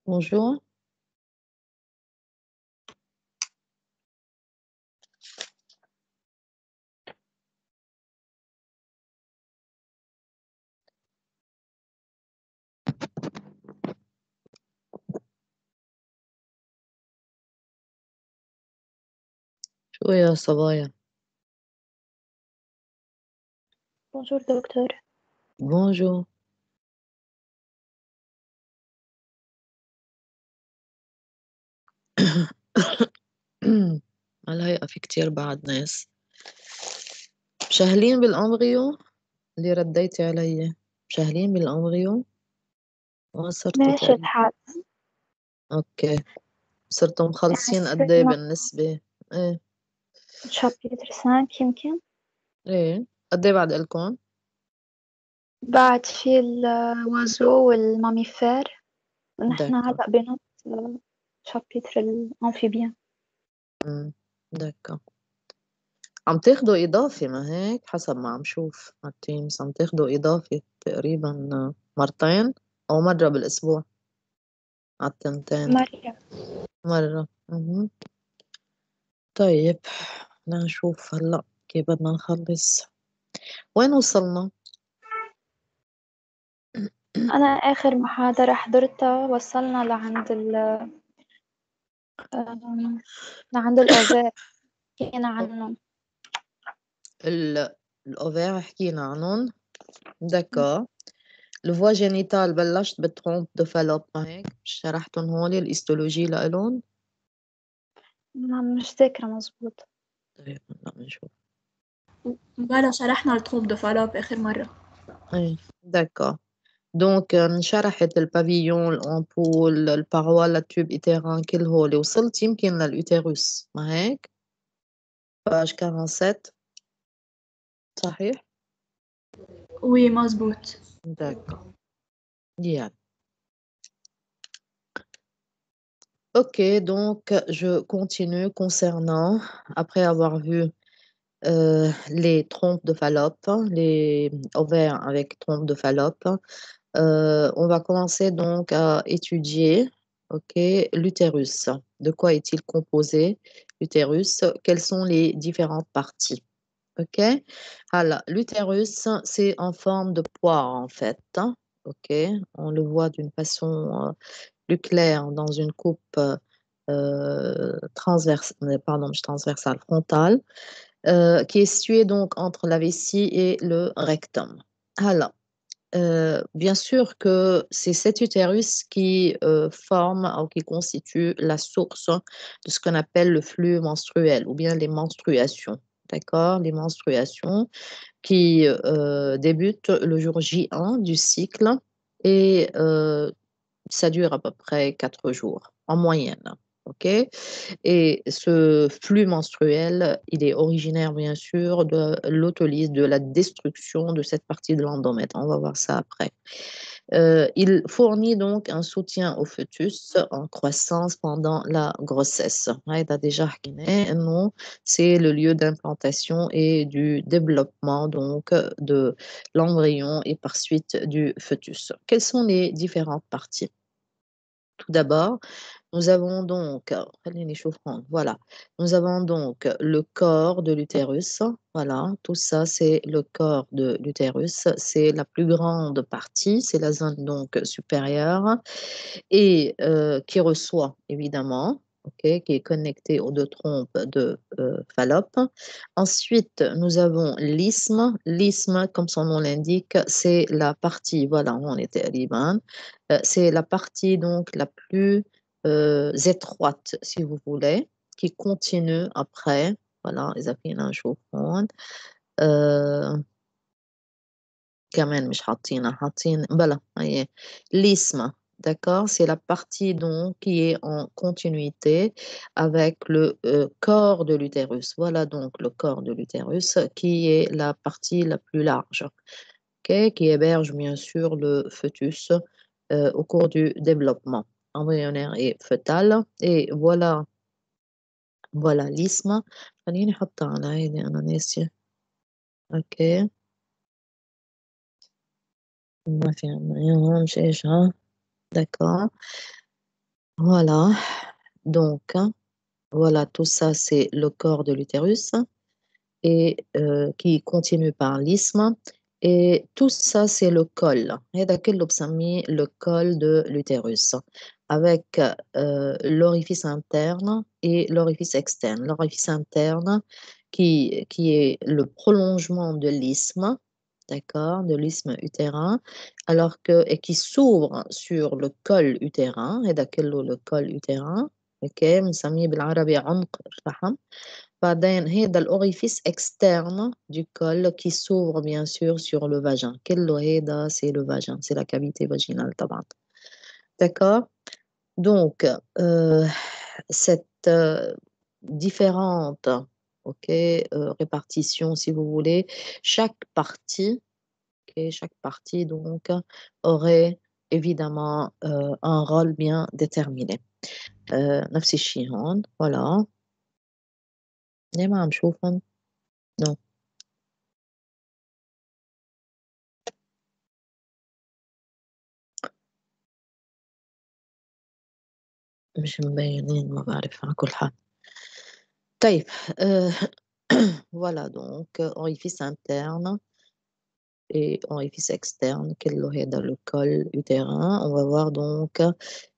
Bonjour. شو يا صبايا؟ Bonjour docteur. Bonjour. هلا في كتير بعد ناس مشاهلين بالأمغيو اللي رديتي علي، مشاهلين بالأمغيو وصرتوا ماشي تقريبا. الحال. اوكي، صرتوا مخلصين يعني قد ايه صرنا بالنسبة؟ ايه شابتر 5 يمكن. ايه قد ايه بعد إلكم؟ بعد في الوازو والماميفير، ونحن دكا. هلأ بنط شابتر الأمفيبيان. دكا، عم تاخدوا إضافي ما هيك حسب ما عم شوف على التيمز، عم تاخدوا إضافي تقريبا مرتين أو مرة بالأسبوع على التنتين. مرة. مرة. طيب بدنا نشوف هلأ كيف بدنا نخلص. وين وصلنا؟ أنا آخر محاضرة حضرتها وصلنا لعند الأوفير، حكينا عنه. الأوفير حكينا عنهم. دكا. الفوا جينيتال بلشت بالترومب دو فالوب ما هيك شرحتهم هول الإستولوجي لإلهم. مش ذاكرة مزبوط. طيب هلأ بنشوف. بلا شرحنا التروب دو فالوب آخر مرة. ايه دكا. دونك انشرحت البافيون الأمبول الباروا التوب إيتيران كل هول وصلت يمكن للأوتيروس ما هيك باج 47 صحيح؟ وي مزبوط. دكا. Yeah. Ok, donc je continue concernant, après avoir vu les trompes de Fallope, les ovaires avec trompes de Fallope, on va commencer donc à étudier, ok, l'utérus. De quoi est-il composé, l'utérus? Quelles sont les différentes parties? Ok, alors l'utérus, c'est en forme de poire en fait, hein. Ok, on le voit d'une façon plus claire dans une coupe transversale frontale, qui est située donc entre la vessie et le rectum. Alors, bien sûr que c'est cet utérus qui forme ou qui constitue la source de ce qu'on appelle le flux menstruel ou bien les menstruations. D'accord? Les menstruations qui débutent le jour J1 du cycle et ça dure à peu près 4 jours en moyenne. OK? Et ce flux menstruel, il est originaire bien sûr de l'autolyse, de la destruction de cette partie de l'endomètre. On va voir ça après. Il fournit donc un soutien au fœtus en croissance pendant la grossesse. هيدا déjà حكيناه إنه c'est le lieu d'implantation et du développement donc de l'embryon et par suite du fœtus. Quelles sont les différentes parties? Tout d'abord, nous avons donc, voilà, nous avons donc le corps de l'utérus. Voilà, tout ça, c'est le corps de l'utérus. C'est la plus grande partie, c'est la zone donc supérieure et qui reçoit évidemment, ok, qui est connectée aux deux trompes de Fallope. Ensuite, nous avons l'isthme. L'isthme, comme son nom l'indique, c'est la partie, voilà, on était à Liban, c'est la partie donc la plus étroite, si vous voulez, qui continue après. Voilà, إذا فينا نشوف هون كمان مش حاطينها حاطين بلا هي l'isthme. D'accord? C'est la partie donc qui est en continuité avec le corps de l'utérus. Voilà donc le corps de l'utérus qui est la partie la plus large, ok? Qui héberge bien sûr le fœtus au cours du développement embryonnaire et fœtal. Et voilà, voilà l'isthme. خليني أحطها على هيدي أنا ناسية. ok. ما في عنا إياها مش إيش ها. D'accord. Voilà, donc voilà, tout ça, c'est le corps de l'utérus et qui continue par l'isthme et tout ça, c'est le col. هذا كله بسميه le col de l'utérus avec l'orifice interne et l'orifice externe. L'orifice interne qui est le prolongement de l'isthme, d'accord, de l'isthme utérin, alors que et qui s'ouvre sur le col utérin, هذا كله le col utérin، أوكي، بنسميه بالعربي عمق الرحم. بعدين هذا الأوريفيس externe du col qui s'ouvre bien sûr sur le vagin. كله هذا c'est le vagin, c'est la cavité vaginale طبعًا. D'accord? Donc, cette différente, OK, répartition si vous voulez, chaque partie, OK, chaque partie donc aurait évidemment, un rôle bien déterminé. نفس الشي هون، voilà. ليه ما عم شوفن؟ No. مش مبينين ما بعرف على كل حال. طيب voilà donc orifice interne et orifice externe كله هذا le col utérin. On va voir donc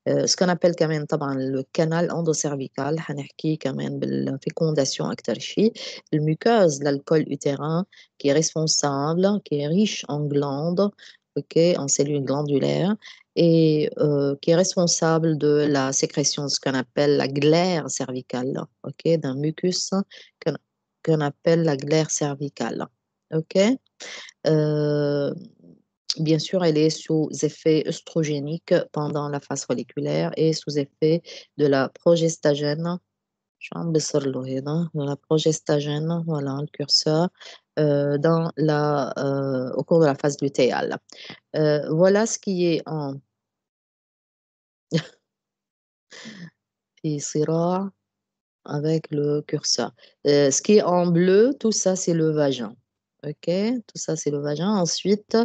ce qu'on appelle كمان طبعًا le canal endocervical حنحكيه كمان بالfécondation أكتر شي. الميكوزا للcol utérin qui est responsable, qui est riche en glandes, OK, en cellules glandulaires et qui est responsable de la sécrétion de ce qu'on appelle la glaire cervicale, OK, d'un mucus qu'on appelle la glaire cervicale, OK? Heu, bien sûr, elle est sous effet œstrogénique pendant la phase folliculaire et sous effet de la progestagène. شو عم بيصير له هنا؟ De la progestagène, voilà le curseur, dans la, au cours de la phase lutéale. Voilà ce qui est en في صراع avec le curseur. Ce qui est en bleu, tout ça, c'est le vagin. OK? Tout ça, c'est le vagin. Ensuite,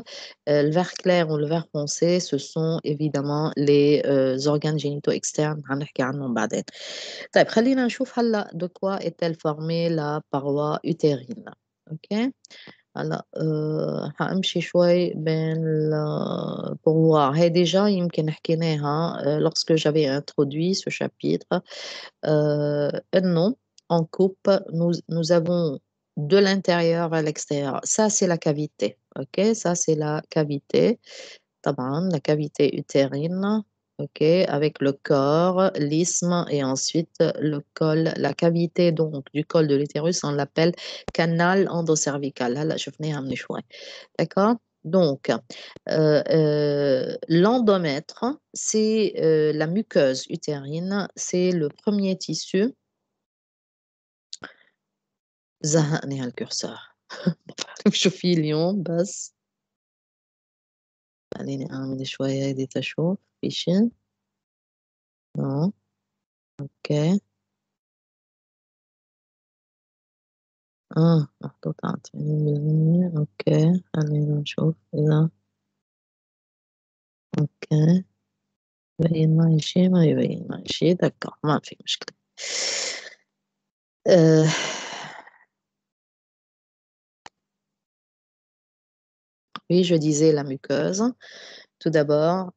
le vert clair ou le vert foncé, ce sont évidemment les organes génitaux externes. هنحكي عنهم بعدين. طيب خلّينا نشوف هلّأ de quoi est-elle formée la paroi utérine. OK? هلأ حأمشي شوي بين pour voir. هي déjà يمكن حكيناها lorsque j'avais introduit ce chapitre. Non, en coupe, nous avons de l'intérieur à l'extérieur. Ça, c'est la cavité, OK? Ça, c'est la cavité. طبعًا, la cavité utérine, OK? Avec le corps, l'isthme et ensuite le col. La cavité donc du col de l'utérus, on l'appelle canal endocervical. هلأ شفناها من شوي. D'accord? Donc, l'endomètre, c'est, la muqueuse utérine, c'est le premier tissu. زهقني هالcurseur. ما باعرف شو فيه اليوم بس خلّيني أعمل شوي هيدي تشوف في شي؟ no. أوكي. محطوط على 80%. أوكي، خلّينا نشوف إذا أوكي، يبين معي شي، ما يبين معي شي، d'accord ما في مشكلة. آآ Oui, je disais la muqueuse, tout d'abord,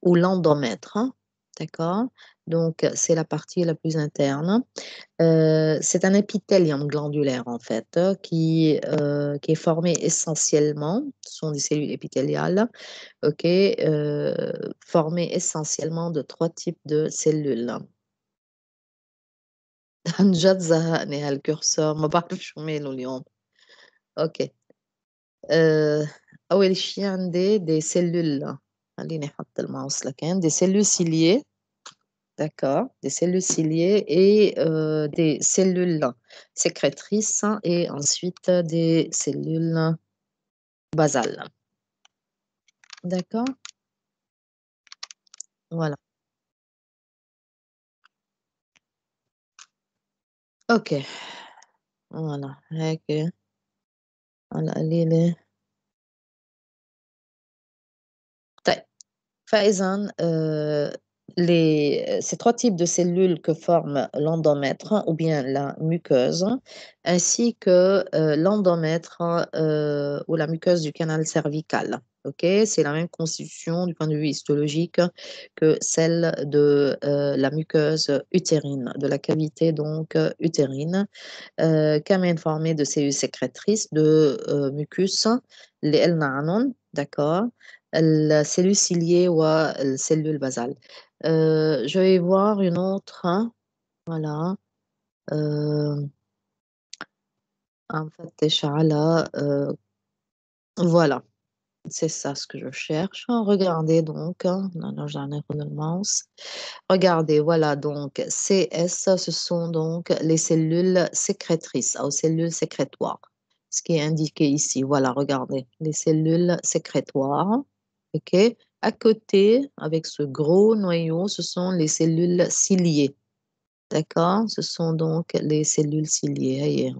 ou l'endomètre, hein, d'accord? Donc c'est la partie la plus interne. C'est un épithélium glandulaire en fait, qui est formé essentiellement, ce sont des cellules épithéliales, OK, formées essentiellement de 3 types de cellules. عن جد زهقني هالcurseur ما باعرف شو ماله اليوم. أوكي. آآ أول شي عندي des cellules. خلّيني أحط الماوس لكان des cellules ciliées, d'accord, des cellules ciliées et des cellules sécrétrices et ensuite des cellules basales. D'accord? Voilà. أوكي، voilà هيك على قليلة. طيب، فإذًا ces 3 types de cellules que forme l'endomètre ou bien la muqueuse, ainsi que l'endomètre ou la muqueuse du canal cervical. Ok, c'est la même constitution du point de vue histologique que celle de la muqueuse utérine, de la cavité donc utérine, كمان formée de cellules sécrétrices de mucus اللي قلنا عنهم. d'accord, السيلول ciliée والسيلول basale. Je vais voir une autre, hein, voilà. نفتش على voilà, c'est ça ce que je cherche. Regardez donc, hein, non, j'en ai le mouse. Regardez, voilà, donc CS, ce sont donc les cellules sécrétrices, aux cellules sécrétoires. Ce qui est indiqué ici, voilà, regardez, les cellules sécrétoires, ok. À côté, avec ce gros noyau, ce sont les cellules ciliées, d'accord? Ce sont donc les cellules ciliées,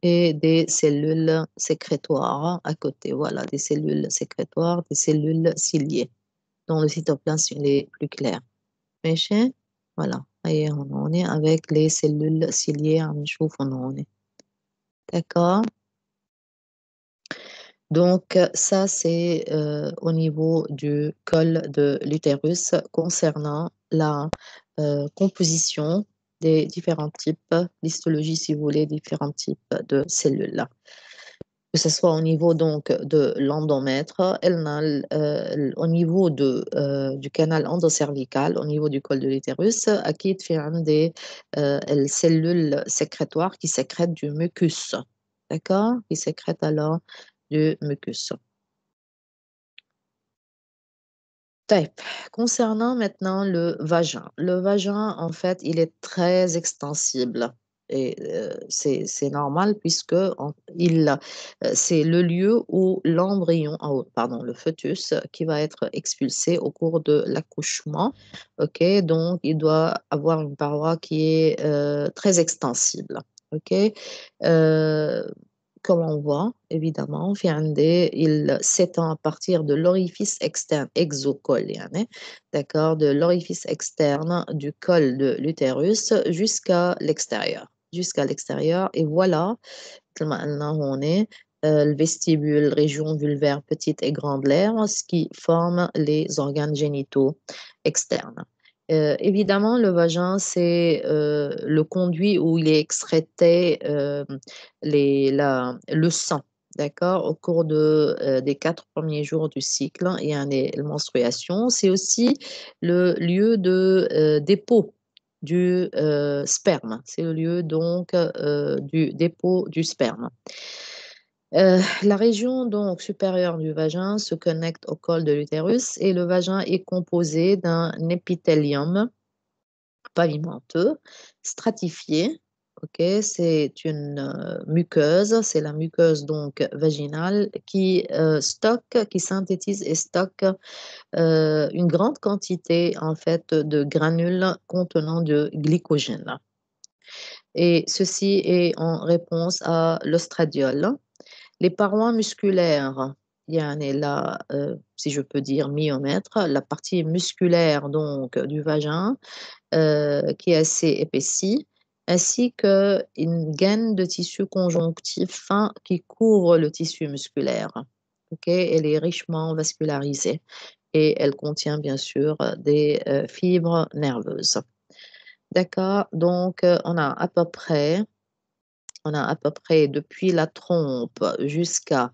et des cellules sécrétoires à côté, voilà, des cellules sécrétoires, des cellules ciliées, dont le cytoplasme il est plus clair. ماشي voilà, et on est avec les cellules ciliées عم نشوف on est. D'accord, donc ça c'est au niveau du col de l'utérus concernant la composition des différents types, l'histologie si vous voulez, différents types de cellules. Que ce soit au niveau donc de l'endomètre, au niveau du canal endocervical, au niveau du col de l'utérus, أكيد في عندي الcellules sécrétoires qui sécrètent du mucus, d'accord? Qui sécrètent alors du mucus. طيب, concernant maintenant le vagin, en fait, il est très extensible et c'est normal puisque c'est le lieu où l'embryon, pardon, le fœtus qui va être expulsé au cours de l'accouchement. Ok, donc il doit avoir une paroi qui est très extensible. Ok, euh, comme on voit, évidemment, il s'étend à partir de l'orifice externe exocol, d'accord, de l'orifice externe du col de l'utérus jusqu'à l'extérieur, et voilà, on est le vestibule, région vulvaire, petite et grande lèvres, ce qui forme les organes génitaux externes. Évidemment, le vagin, c'est le conduit où il est excrété le sang, d'accord, au cours des 4 premiers jours du cycle, il y a les menstruations. C'est aussi le lieu de dépôt du sperme. C'est le lieu donc du dépôt du sperme. La région donc supérieure du vagin se connecte au col de l'utérus et le vagin est composé d'un épithélium pavimenteux, stratifié. Ok, c'est une muqueuse, c'est la muqueuse donc vaginale qui qui synthétise et stocke une grande quantité en fait de granules contenant de glycogène. Et ceci est en réponse à l'ostradiol. Les parois musculaires, il y en a là, si je peux dire myomètre, la partie musculaire donc du vagin qui est assez épaissie, ainsi qu'une gaine de tissu conjonctif fin qui couvre le tissu musculaire. Ok, elle est richement vascularisée et elle contient bien sûr des fibres nerveuses. D'accord, donc on a à peu près depuis la trompe jusqu'à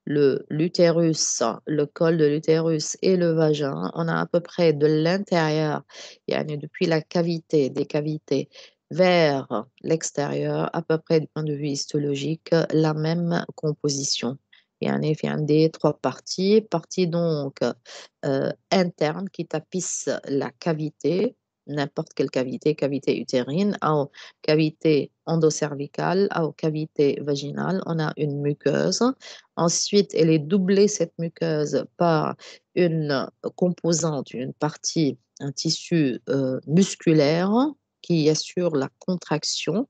l'utérus, le col de l'utérus et le vagin, on a à peu près de l'intérieur, depuis des cavités vers l'extérieur, à peu près du point de vue histologique, la même composition. Il y a des 3 parties donc internes qui tapissent la cavité, n'importe quelle cavité utérine, ou cavité endocervicale, ou cavité vaginale, on a une muqueuse. Ensuite, elle est doublée, cette muqueuse, par une composante, une partie, un tissu musculaire qui assure la contraction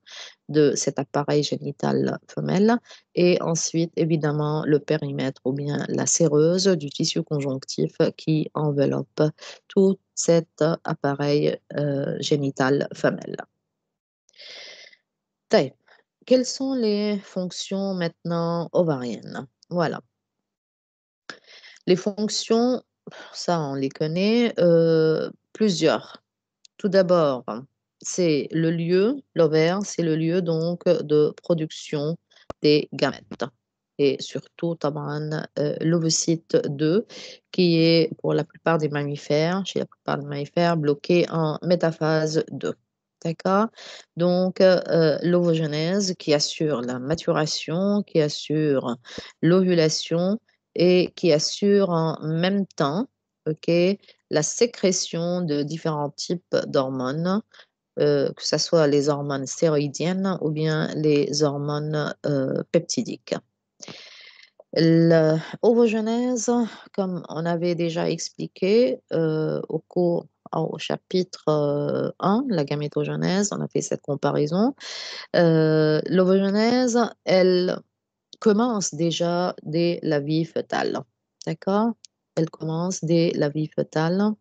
de cet appareil génital femelle. Et ensuite, évidemment, le périmètre ou bien la séreuse du tissu conjonctif qui enveloppe toute cet appareil génital femelle. طيب, quelles sont les fonctions maintenant ovariennes? Voilà. Les fonctions, ça on les connaît, plusieurs. Tout d'abord, c'est le lieu, l'ovaire, c'est le lieu donc de production des gamètes et surtout طبعًا l'ovocyte 2 qui est pour la plupart des mammifères, chez la plupart des mammifères, bloqué en métaphase 2. D'accord? Donc l'ovogenèse qui assure la maturation, qui assure l'ovulation et qui assure en même temps, OK, la sécrétion de différents types d'hormones, que ça soit les hormones stéroïdiennes ou bien les hormones, peptidiques. L'ovogenèse, comme on avait déjà expliqué, au chapitre, 1, la gamétogenèse, on a fait cette comparaison. L'ovogenèse, elle commence déjà dès la vie fœtale, d'accord? Elle commence dès la vie fœtale.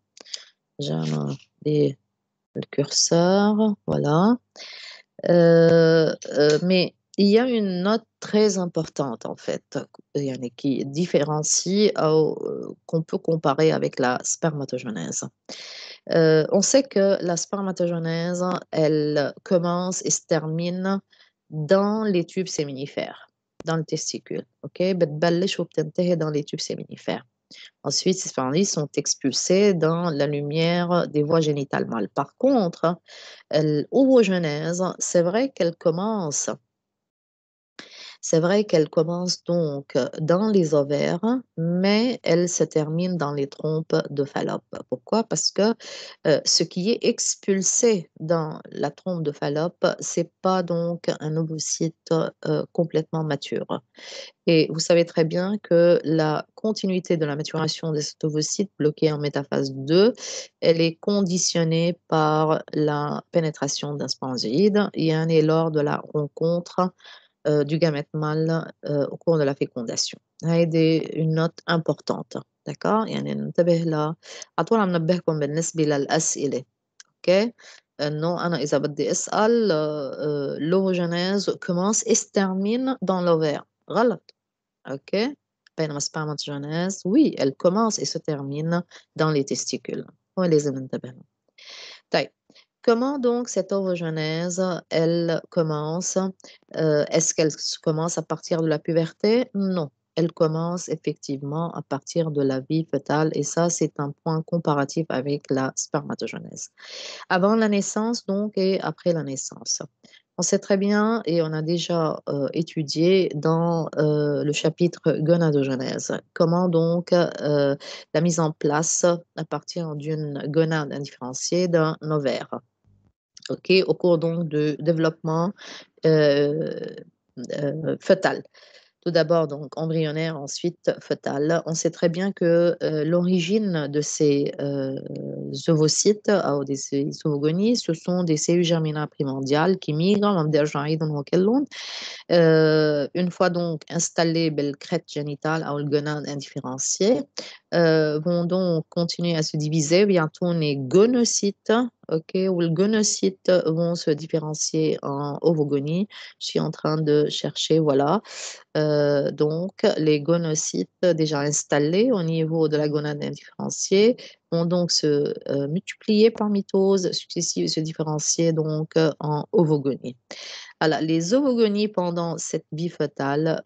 J'ai le curseur, voilà. Mais il y a une note très importante en fait, yani qui différencie qu'on peut comparer avec la spermatogenèse. On sait que la spermatogenèse, elle commence et se termine dans les tubes séminifères, dans le testicule, OK? بتبلش وبتنتهي dans les tubes séminifères. Ensuite, ces spermatozoïdes sont expulsés dans la lumière des voies génitales mâles. Par contre, l'ovogenèse, c'est vrai qu'elle commence donc dans les ovaires, mais elle se termine dans les trompes de Fallope. Pourquoi? Parce que ce qui est expulsé dans la trompe de Fallope, c'est pas donc un ovocyte complètement mature. Et vous savez très bien que la continuité de la maturation de cet ovocyte bloqué en métaphase 2, elle est conditionnée par la pénétration d'un spermatozoïde et lors de la rencontre du gamète mâle au cours de la fécondation. هيدي une note importante. d'accord؟ يعني ننتبه على طول عم ننبهكم بالنسبة للأسئلة. OK؟ إنه أنا إذا بدي أسأل l'ovogenèse commence et se termine dans l'ovaire. غلط. OK؟ بينما spermatogenèse, oui, elle commence et se termine dans les testicules. هو لازم ننتبه له. طيب. Comment donc cette ovogenèse, elle commence? Est-ce qu'elle commence à partir de la puberté? Non, elle commence effectivement à partir de la vie fœtale et ça, c'est un point comparatif avec la spermatogenèse. Avant la naissance donc et après la naissance. On sait très bien et on a déjà étudié dans le chapitre gonadogenèse comment donc la mise en place à partir d'une gonade indifférenciée d'un ovaire. OK, au cours donc de développement fœtal. Tout d'abord donc embryonnaire, ensuite fœtal. On sait très bien que l'origine de ces ovocytes ou de ces ovogonies, ce sont des cellules germinales primordiales qui migrent, une fois donc installées بالcrête génitale ou le gonade indifférencié, vont donc continuer à se diviser. Bientôt, les gonocytes, OK, ou les gonocytes vont se différencier en ovogonie. Je suis en train de chercher, voilà. Donc, les gonocytes déjà installés au niveau de la gonade indifférenciée vont donc se multiplier par mitose successive et se différencier donc en ovogonie. Alors, les ovogonies pendant cette vie fœtale,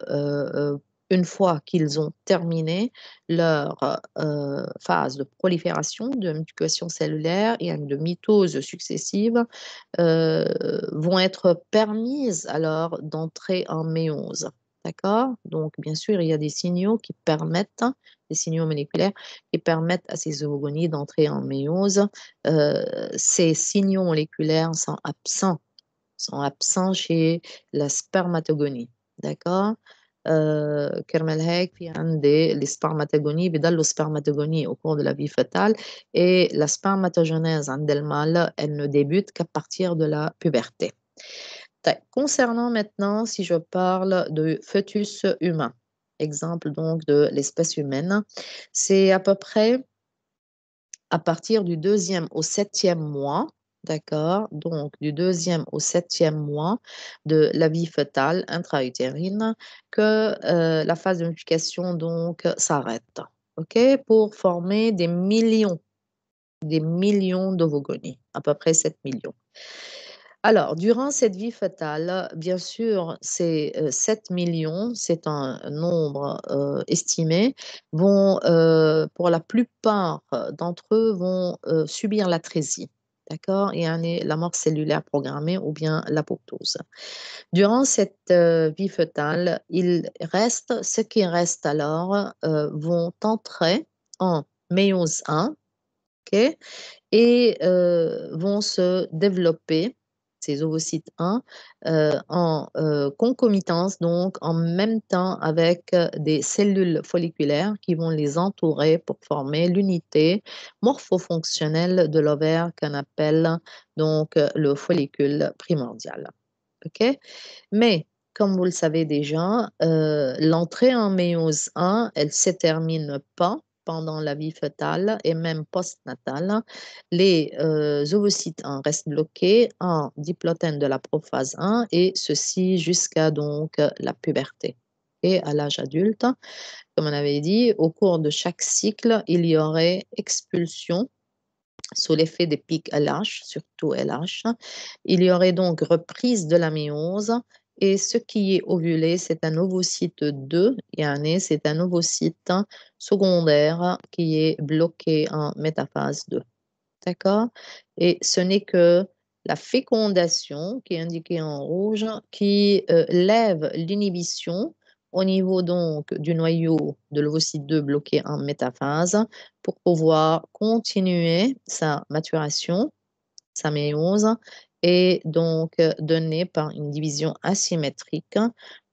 une fois qu'ils ont terminé leur phase de prolifération, de multiplication cellulaire et de mitose successive, vont être permises alors d'entrer en méiose. D'accord? Donc, bien sûr, il y a des signaux qui permettent, des signaux moléculaires qui permettent à ces ovogonies d'entrer en méiose. Ces signaux moléculaires sont absents chez la spermatogonie. d'accord? كرمال هيك في عندي السpermatogonies بيضلوا spermatogonies au cours de la vie fœtale et la spermatogenèse عند المâle, elle ne débute qu'à partir de la puberté. Concernant maintenant, si je parle de fœtus humain, exemple donc de l'espèce humaine, c'est à peu près à partir du 2e au 7e mois, d'accord? Donc, du 2e au 7e mois de la vie fœtale intra-utérine que la phase de multiplication donc s'arrête, OK? Pour former des millions d'ovogonies, à peu près 7 millions. Alors, durant cette vie fœtale, bien sûr, ces 7 millions, c'est un nombre estimé, vont, pour la plupart d'entre eux, vont subir l'atrésie. D'accord? Et la mort cellulaire programmée ou bien l'apoptose. Durant cette vie fœtale, ceux qui restent alors vont entrer en méiose 1, ok? Et vont se développer, ces ovocytes 1, en concomitance, donc en même temps avec des cellules folliculaires qui vont les entourer pour former l'unité morphofonctionnelle de l'ovaire qu'on appelle donc le follicule primordial. OK? Mais comme vous le savez déjà, l'entrée en méiose 1, elle ne se termine pas pendant la vie fœtale et même postnatale. Les ovocytes 1 restent bloqués en diplotène de la prophase 1 et ceci jusqu'à donc la puberté. Et à l'âge adulte, comme on avait dit, au cours de chaque cycle, il y aurait expulsion sous l'effet des pics LH, surtout LH. Il y aurait donc reprise de la méiose et ce qui est ovulé, c'est un ovocyte 2, c'est un ovocyte secondaire qui est bloqué en métaphase 2. D'accord? Et ce n'est que la fécondation, qui est indiquée en rouge, qui lève l'inhibition au niveau donc du noyau de l'ovocyte 2 bloqué en métaphase pour pouvoir continuer sa maturation, sa méiose, et donc donner par une division asymétrique,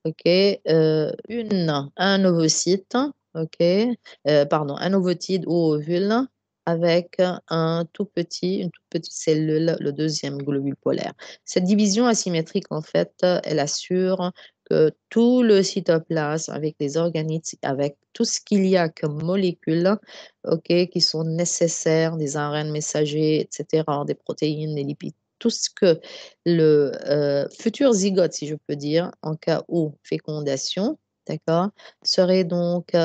ok, un ovocyte, ok, un ovotide ou ovule avec une toute petite cellule, le deuxième globule polaire. Cette division asymétrique, en fait, elle assure que tout le cytoplasme, avec les organismes, avec tout ce qu'il y a comme molécules, ok, qui sont nécessaires, des ARN messagers, etc., des protéines, des lipides, tout ce que le futur zygote, si je peux dire, en cas où fécondation, d'accord, serait donc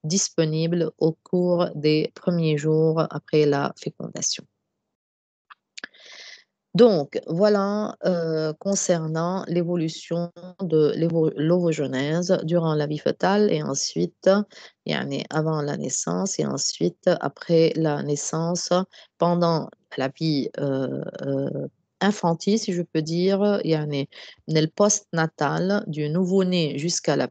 disponible au cours des premiers jours après la fécondation. Donc, voilà concernant l'évolution de l'ovogenèse durant la vie fœtale et ensuite, avant la naissance et ensuite après la naissance, pendant la vie infantile, si je peux dire, nel post-natal du nouveau-né jusqu'à la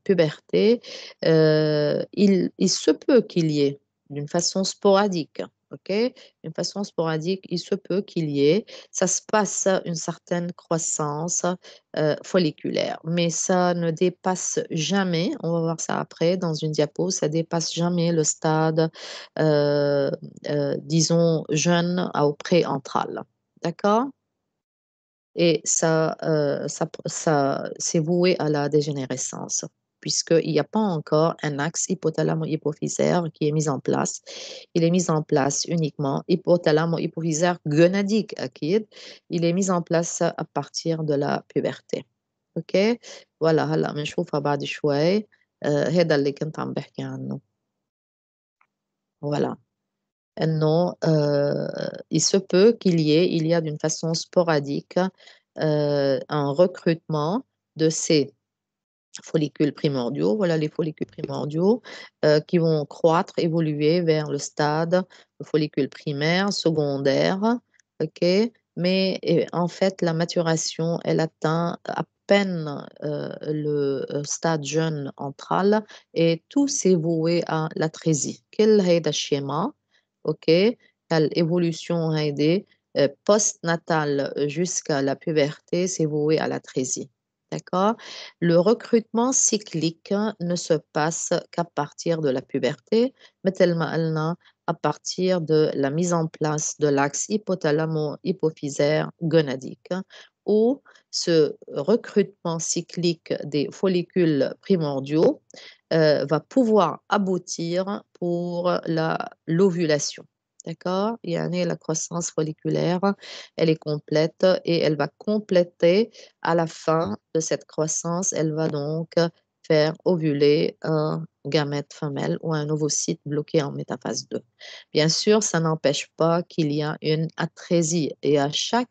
puberté, il se peut qu'il y ait, d'une façon sporadique, ok, d'une façon sporadique, il se peut qu'il y ait, ça se passe une certaine croissance folliculaire, mais ça ne dépasse jamais, on va voir ça après dans une diapo, ça dépasse jamais le stade, disons, jeune au préantral. D'accord? Et ça, c'est voué à la dégénérescence, puisqu'il n'y a pas encore un axe hypothalamo-hypophysaire qui est mis en place. Il est mis en place uniquement hypothalamo-hypophysaire gonadique akid. Il est mis en place à partir de la puberté. OK? voilà هلأ بنشوفها بعد شوي. هذا اللي كنت عم بحكي عنه. Voilà. Non, il se peut il y a d'une façon sporadique un recrutement de ces follicules primordiaux. Voilà les follicules primordiaux qui vont croître, évoluer vers le stade de follicule primaire, secondaire, ok? Mais en fait, la maturation, elle atteint à peine le stade jeune antral et tout s'est voué à l'atrésie. Quel est le schéma? OK, l'évolution هيدي postnatale jusqu'à la puberté, c'est voué à l'atrésie. D'accord? Le recrutement cyclique ne se passe qu'à partir de la puberté, مثل ما قلنا à partir de la mise en place de l'axe hypothalamo-hypophysaire gonadique où ce recrutement cyclique des follicules primordiaux va pouvoir aboutir pour l'ovulation. D'accord? Yani la croissance folliculaire, elle est complète et elle va compléter à la fin de cette croissance, elle va donc faire ovuler un gamète femelle ou un ovocyte bloqué en métaphase 2. Bien sûr, ça n'empêche pas qu'il y a une atrésie et à chaque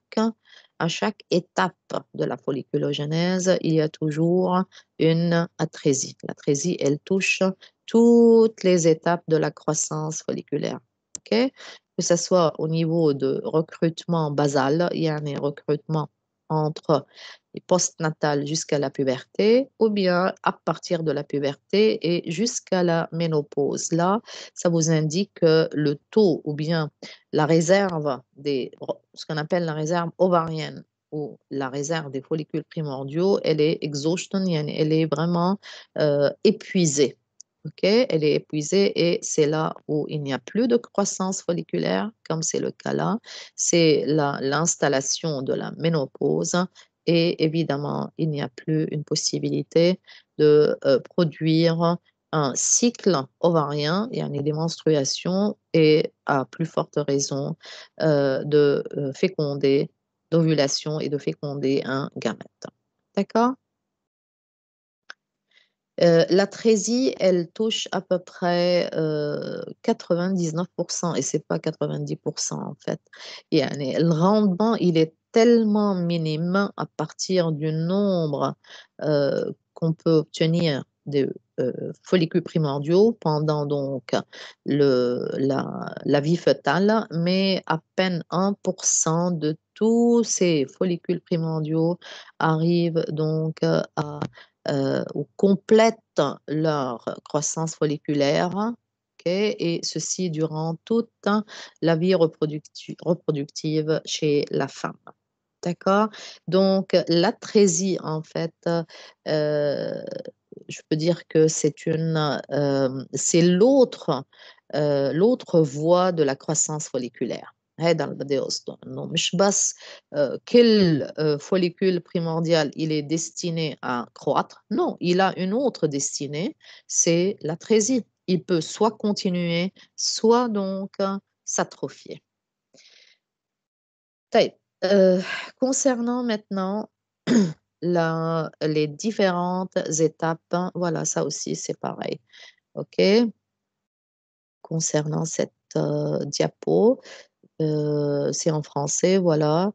étape de la folliculogénèse, il y a toujours une atrésie. L'atrésie, elle touche toutes les étapes de la croissance folliculaire. Okay? Que ce soit au niveau de recrutement basal, il y a un recrutement entre postnatal jusqu'à la puberté, ou bien à partir de la puberté et jusqu'à la ménopause. Là, ça vous indique que le taux ou bien la réserve ce qu'on appelle la réserve ovarienne ou la réserve des follicules primordiaux, elle est exhaustion, elle est vraiment épuisée. Ok, elle est épuisée et c'est là où il n'y a plus de croissance folliculaire, comme c'est le cas là. C'est l'installation de la ménopause et évidemment, il n'y a plus une possibilité de produire un cycle ovarien, il y a des menstruations et à plus forte raison de féconder, d'ovulation et de féconder un gamète. D'accord? L'atrésie, elle touche à peu près 99% et c'est pas 90% en fait. Le rendement, il est tellement minime à partir du nombre qu'on peut obtenir des follicules primordiaux pendant donc la vie fœtale, mais à peine 1% de tous ces follicules primordiaux arrivent donc ou complètent leur croissance folliculaire, ok, et ceci durant toute la vie reproductive chez la femme. D'accord? Donc, l'atrésie, en fait, je peux dire que c'est l'autre voie de la croissance folliculaire. هذا اللي بدي قصده انه مش بس كل follicule primordial il est destiné à croître. Non, il a une autre destinée, c'est l'atrésie. Il peut soit continuer, soit donc s'atrophier. طيب, concernant maintenant les différentes étapes, voilà, ça aussi c'est pareil. OK? Concernant cette diapo, c'est en français, voilà.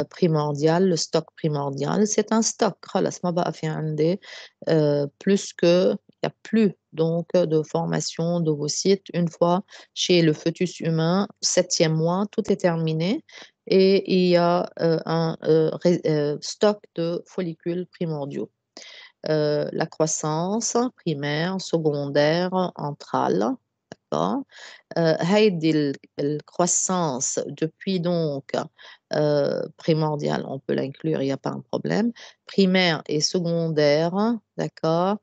Primordial, le stock primordial, c'est un stock. خلاص ما بقى في عندي plus que il n'y a plus donc de formation d'ovocytes une fois chez le fœtus humain, 7e mois, tout est terminé et il y a un stock de follicules primordiaux. La croissance primaire, secondaire, antrale, d'accord? هيدي الcroissance depuis donc primordiale, on peut l'inclure, il n'y a pas un problème. Primaire et secondaire, d'accord?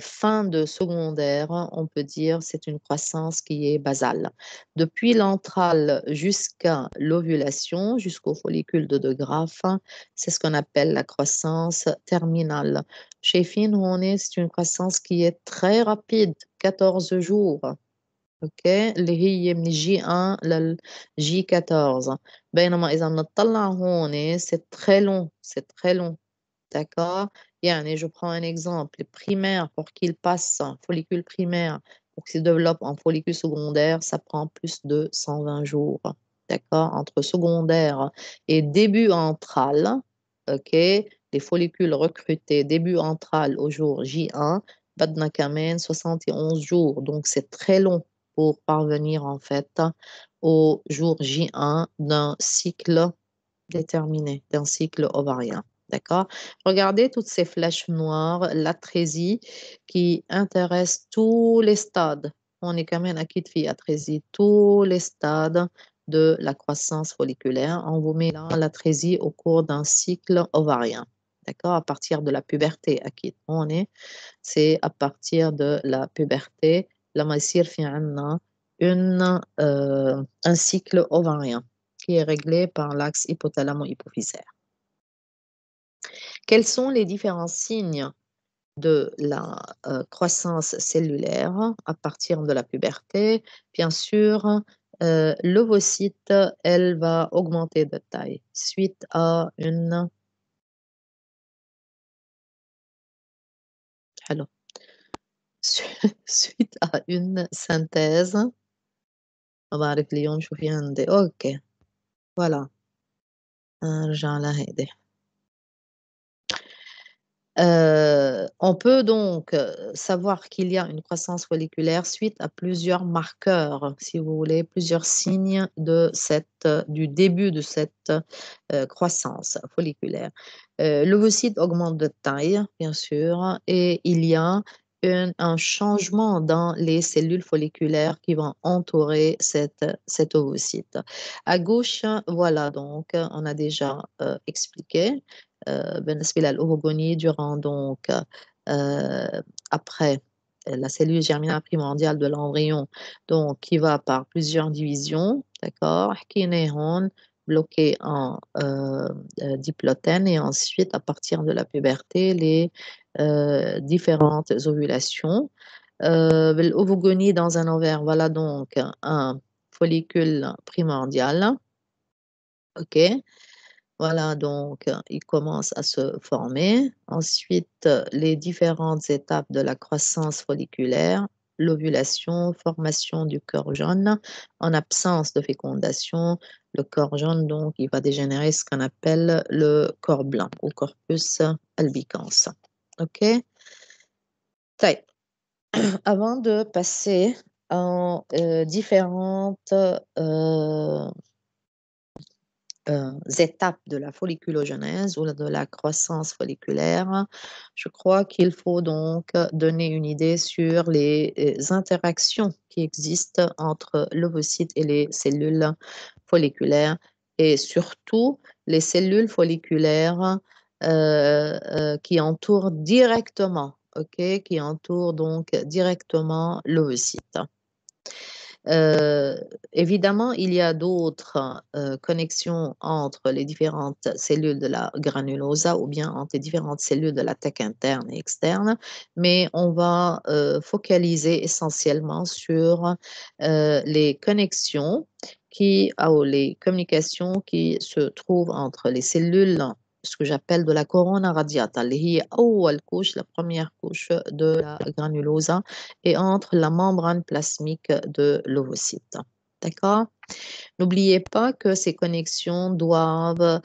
Fin de secondaire, on peut dire c'est une croissance qui est basale. Depuis l'antrale jusqu'à l'ovulation, jusqu'au follicule de De Graaf, c'est ce qu'on appelle la croissance terminale. Chez Finn, c'est une croissance qui est très rapide, 14 jours. OK اللي هي من J1 J14 بينما إذا بنطلع هون c'est très long, c'est très long. D'accord? يعني je prends un exemple primaire pour qu'il passe en follicule primaire pour qu'il se développe en follicule secondaire, ça prend plus de 120 jours. D'accord? Entre secondaire et début antral, OK? Les follicules recrutés début antral au jour J1, بدنا كمان 71 jours. Donc c'est très long pour parvenir en fait au jour J1 d'un cycle déterminé, d'un cycle ovarien. D'accord? Regardez toutes ces flèches noires, l'atrésie qui intéresse tous les stades. On est quand même acquis de atrésie, tous les stades de la croissance folliculaire. On vous met là l'atrésie au cours d'un cycle ovarien. D'accord? À partir de la puberté, acquis. C'est à partir de la puberté, لما يصير في عنا un cycle ovarien qui est réglé par l'axe hypothalamo-hypophysaire. Quels sont les différents signes de la croissance cellulaire à partir de la puberté? Bien sûr, l'ovocyte, elle va augmenter de taille suite à une alors, suite à une synthèse. ما بعرف اليوم شو في عندي، أوكي، voilà. نرجع لهيدي. On peut donc savoir qu'il y a une croissance folliculaire suite à plusieurs marqueurs, si vous voulez, plusieurs signes de du début de cette croissance folliculaire. L'ovocyte augmente de taille, bien sûr, et il y a un changement dans les cellules folliculaires qui vont entourer cet ovocyte. À gauche, voilà, donc, on a déjà expliqué. بالنسبة للأوفوجوني durant donc après la cellule germinale primordiale de l'embryon donc qui va par plusieurs divisions, d'accord? حكينا هون bloqué en diplotène et ensuite à partir de la puberté les différentes ovulations. L'ovogonie dans un ovaire, voilà donc un follicule primordial, ok? Voilà, donc il commence à se former. Ensuite, les différentes étapes de la croissance folliculaire, l'ovulation, formation du corps jaune. En absence de fécondation, le corps jaune, donc, il va dégénérer ce qu'on appelle le corps blanc ou corpus albicans. OK? طيب. Avant de passer en différentes étapes de la folliculogenèse ou de la croissance folliculaire. Je crois qu'il faut donc donner une idée sur les interactions qui existent entre l'ovocyte et les cellules folliculaires et surtout les cellules folliculaires qui entourent directement, ok, qui entourent donc directement l'ovocyte. Évidemment, il y a d'autres connexions entre les différentes cellules de la granulosa ou bien entre les différentes cellules de la thèque interne et externe, mais on va focaliser essentiellement sur les connexions ou les communications qui se trouvent entre les cellules, ce que j'appelle de la corona radiata, اللي هي أول couche, la première couche de la granulosa, et entre la membrane plasmique de l'ovocyte. D'accord? N'oubliez pas que ces connexions doivent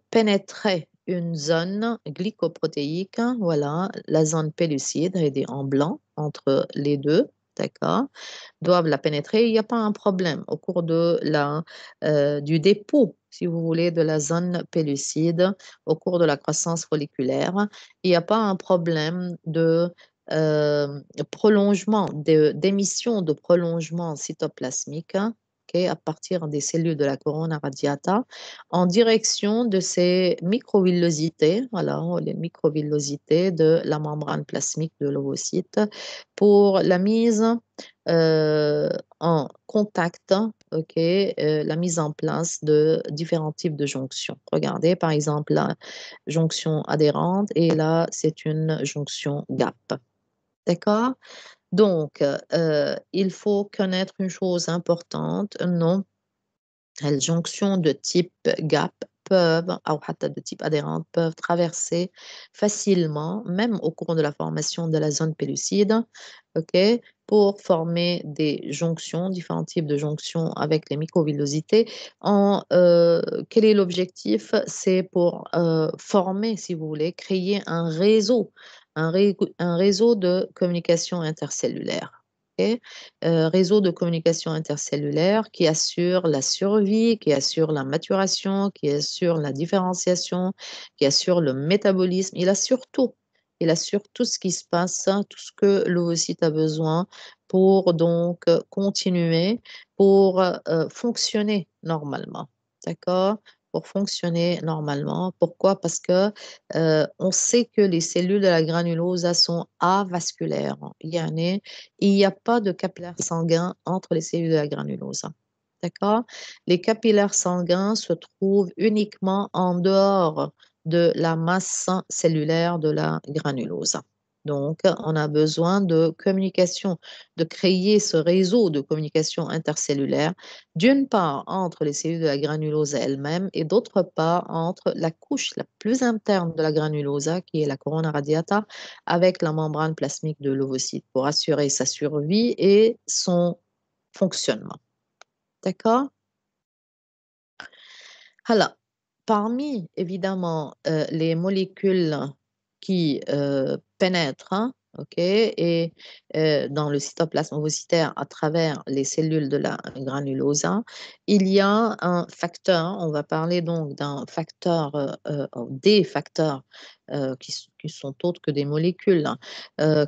pénétrer une zone glycoprotéique, voilà, la zone pellucide, elle est en blanc entre les deux, d'accord? Doivent la pénétrer, il n'y a pas un problème au cours du dépôt, si vous voulez, de la zone pellucide au cours de la croissance folliculaire. Il n'y a pas un problème de prolongement, d'émission de prolongement cytoplasmique, à partir des cellules de la corona radiata en direction de ces microvillosités, voilà, les microvillosités de la membrane plasmique de l'ovocyte pour la mise en contact, ok, la mise en place de différents types de jonctions. Regardez, par exemple, la jonction adhérente et là, c'est une jonction gap. D'accord? Donc, il faut connaître une chose importante, non, les jonctions de type gap peuvent, ou de type adhérente, peuvent traverser facilement, même au cours de la formation de la zone pellucide, ok, pour former des jonctions, différents types de jonctions avec les microvillosités. Quel est l'objectif? C'est pour former, si vous voulez, créer un réseau, un réseau de communication intercellulaire. Okay? Réseau de communication intercellulaire qui assure la survie, qui assure la maturation, qui assure la différenciation, qui assure le métabolisme. Il assure tout ce qui se passe, tout ce que l'ovocyte a besoin pour donc continuer, pour fonctionner normalement. D'accord? Pour fonctionner normalement. Pourquoi? Parce que on sait que les cellules de la granulosa sont avasculaires. Il n'y a pas de capillaires sanguins entre les cellules de la granulosa. D'accord? Les capillaires sanguins se trouvent uniquement en dehors de la masse cellulaire de la granulose. Donc, on a besoin de communication, de créer ce réseau de communication intercellulaire, d'une part entre les cellules de la granulose elles-mêmes et d'autre part entre la couche la plus interne de la granulose, qui est la corona radiata, avec la membrane plasmique de l'ovocyte pour assurer sa survie et son fonctionnement. D'accord? Alors, parmi évidemment les molécules qui pénètrent, hein, ok, et dans le cytoplasme ovocytaire à travers les cellules de la granulose, il y a un facteur, on va parler donc d'un facteur, des facteurs qui sont autres que des molécules,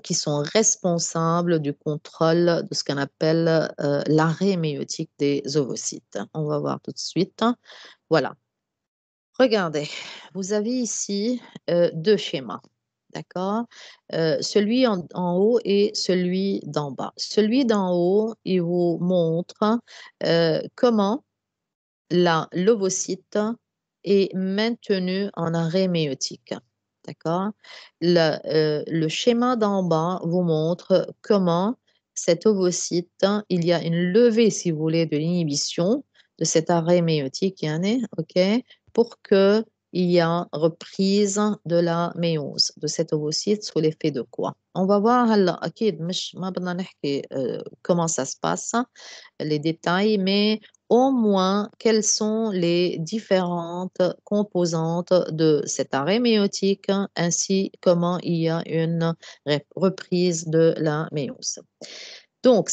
qui sont responsables du contrôle de ce qu'on appelle l'arrêt méiotique des ovocytes. On va voir tout de suite. Voilà. Regardez, vous avez ici 2 schémas, d'accord? Celui en haut et celui d'en bas. Celui d'en haut, il vous montre comment l'ovocyte est maintenu en arrêt méiotique, d'accord? Le schéma d'en bas vous montre comment cet ovocyte, il y a une levée, si vous voulez, de l'inhibition de cet arrêt méiotique, يعني, OK? Pour qu'il y a reprise de la méiose de cet ovocyte sous l'effet de quoi? On va voir هلأ أكيد مش ما بدنا نحكي comment ça se passe, les détails, mais au moins quelles sont les différentes composantes de cet arrêt méiotique, ainsi comment il y a une reprise de la méiose. Donc,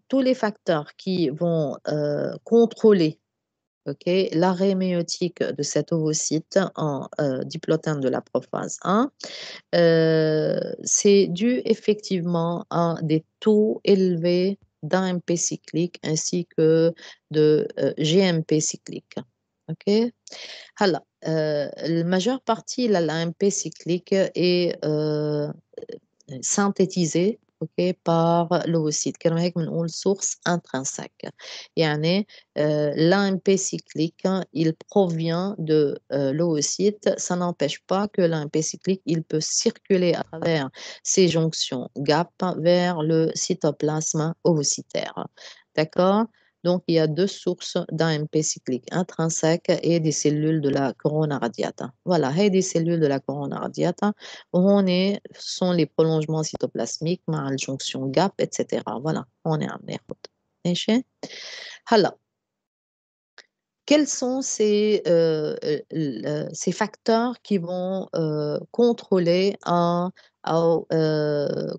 tous les facteurs qui vont contrôler, ok, l'arrêt méiotique de cet ovocyte en diplotène de la prophase 1, c'est dû effectivement à des taux élevés d'AMP cyclique ainsi que de GMP cyclique. OK? هلا الماjeure partie de l'AMP cyclique est synthétisée OK par l'ovocyte كانوا هيك بنقول source intrinsèque يعني l'AMP cyclique il provient de l'ovocyte, ça n'empêche pas que l'AMP cyclique il peut circuler à travers ces jonctions GAP vers le cytoplasme ovocytaire. D'accord? Donc, il y a 2 sources d'AMP cyclique intrinsèques et des cellules de la corona radiata. Voilà, هي des cellules de la corona radiata sont les prolongements cytoplasmiques مع الجونكسيون GAP, etc. Voilà, on est عم ناخد. ماشي؟ هلا quels sont ces facteurs qui vont contrôler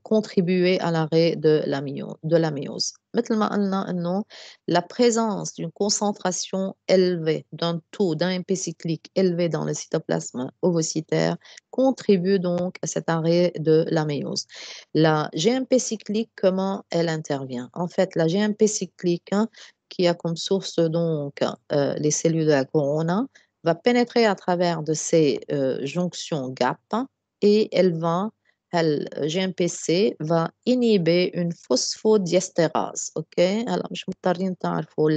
contribuer à l'arrêt de la méiose. مثل ما قلنا إنه la présence d'une concentration élevée d'un taux d'AMP cyclique élevé dans le cytoplasme ovocytaire contribue donc à cet arrêt de la méiose. La GMP cyclique, comment elle intervient? En fait, la GMP cyclique, hein, qui a comme source donc les cellules de la corona, va pénétrer à travers de ces jonctions GAP et GMPC va inhiber une phosphodiesterase. OK? هلا مش مضطرين تعرفوا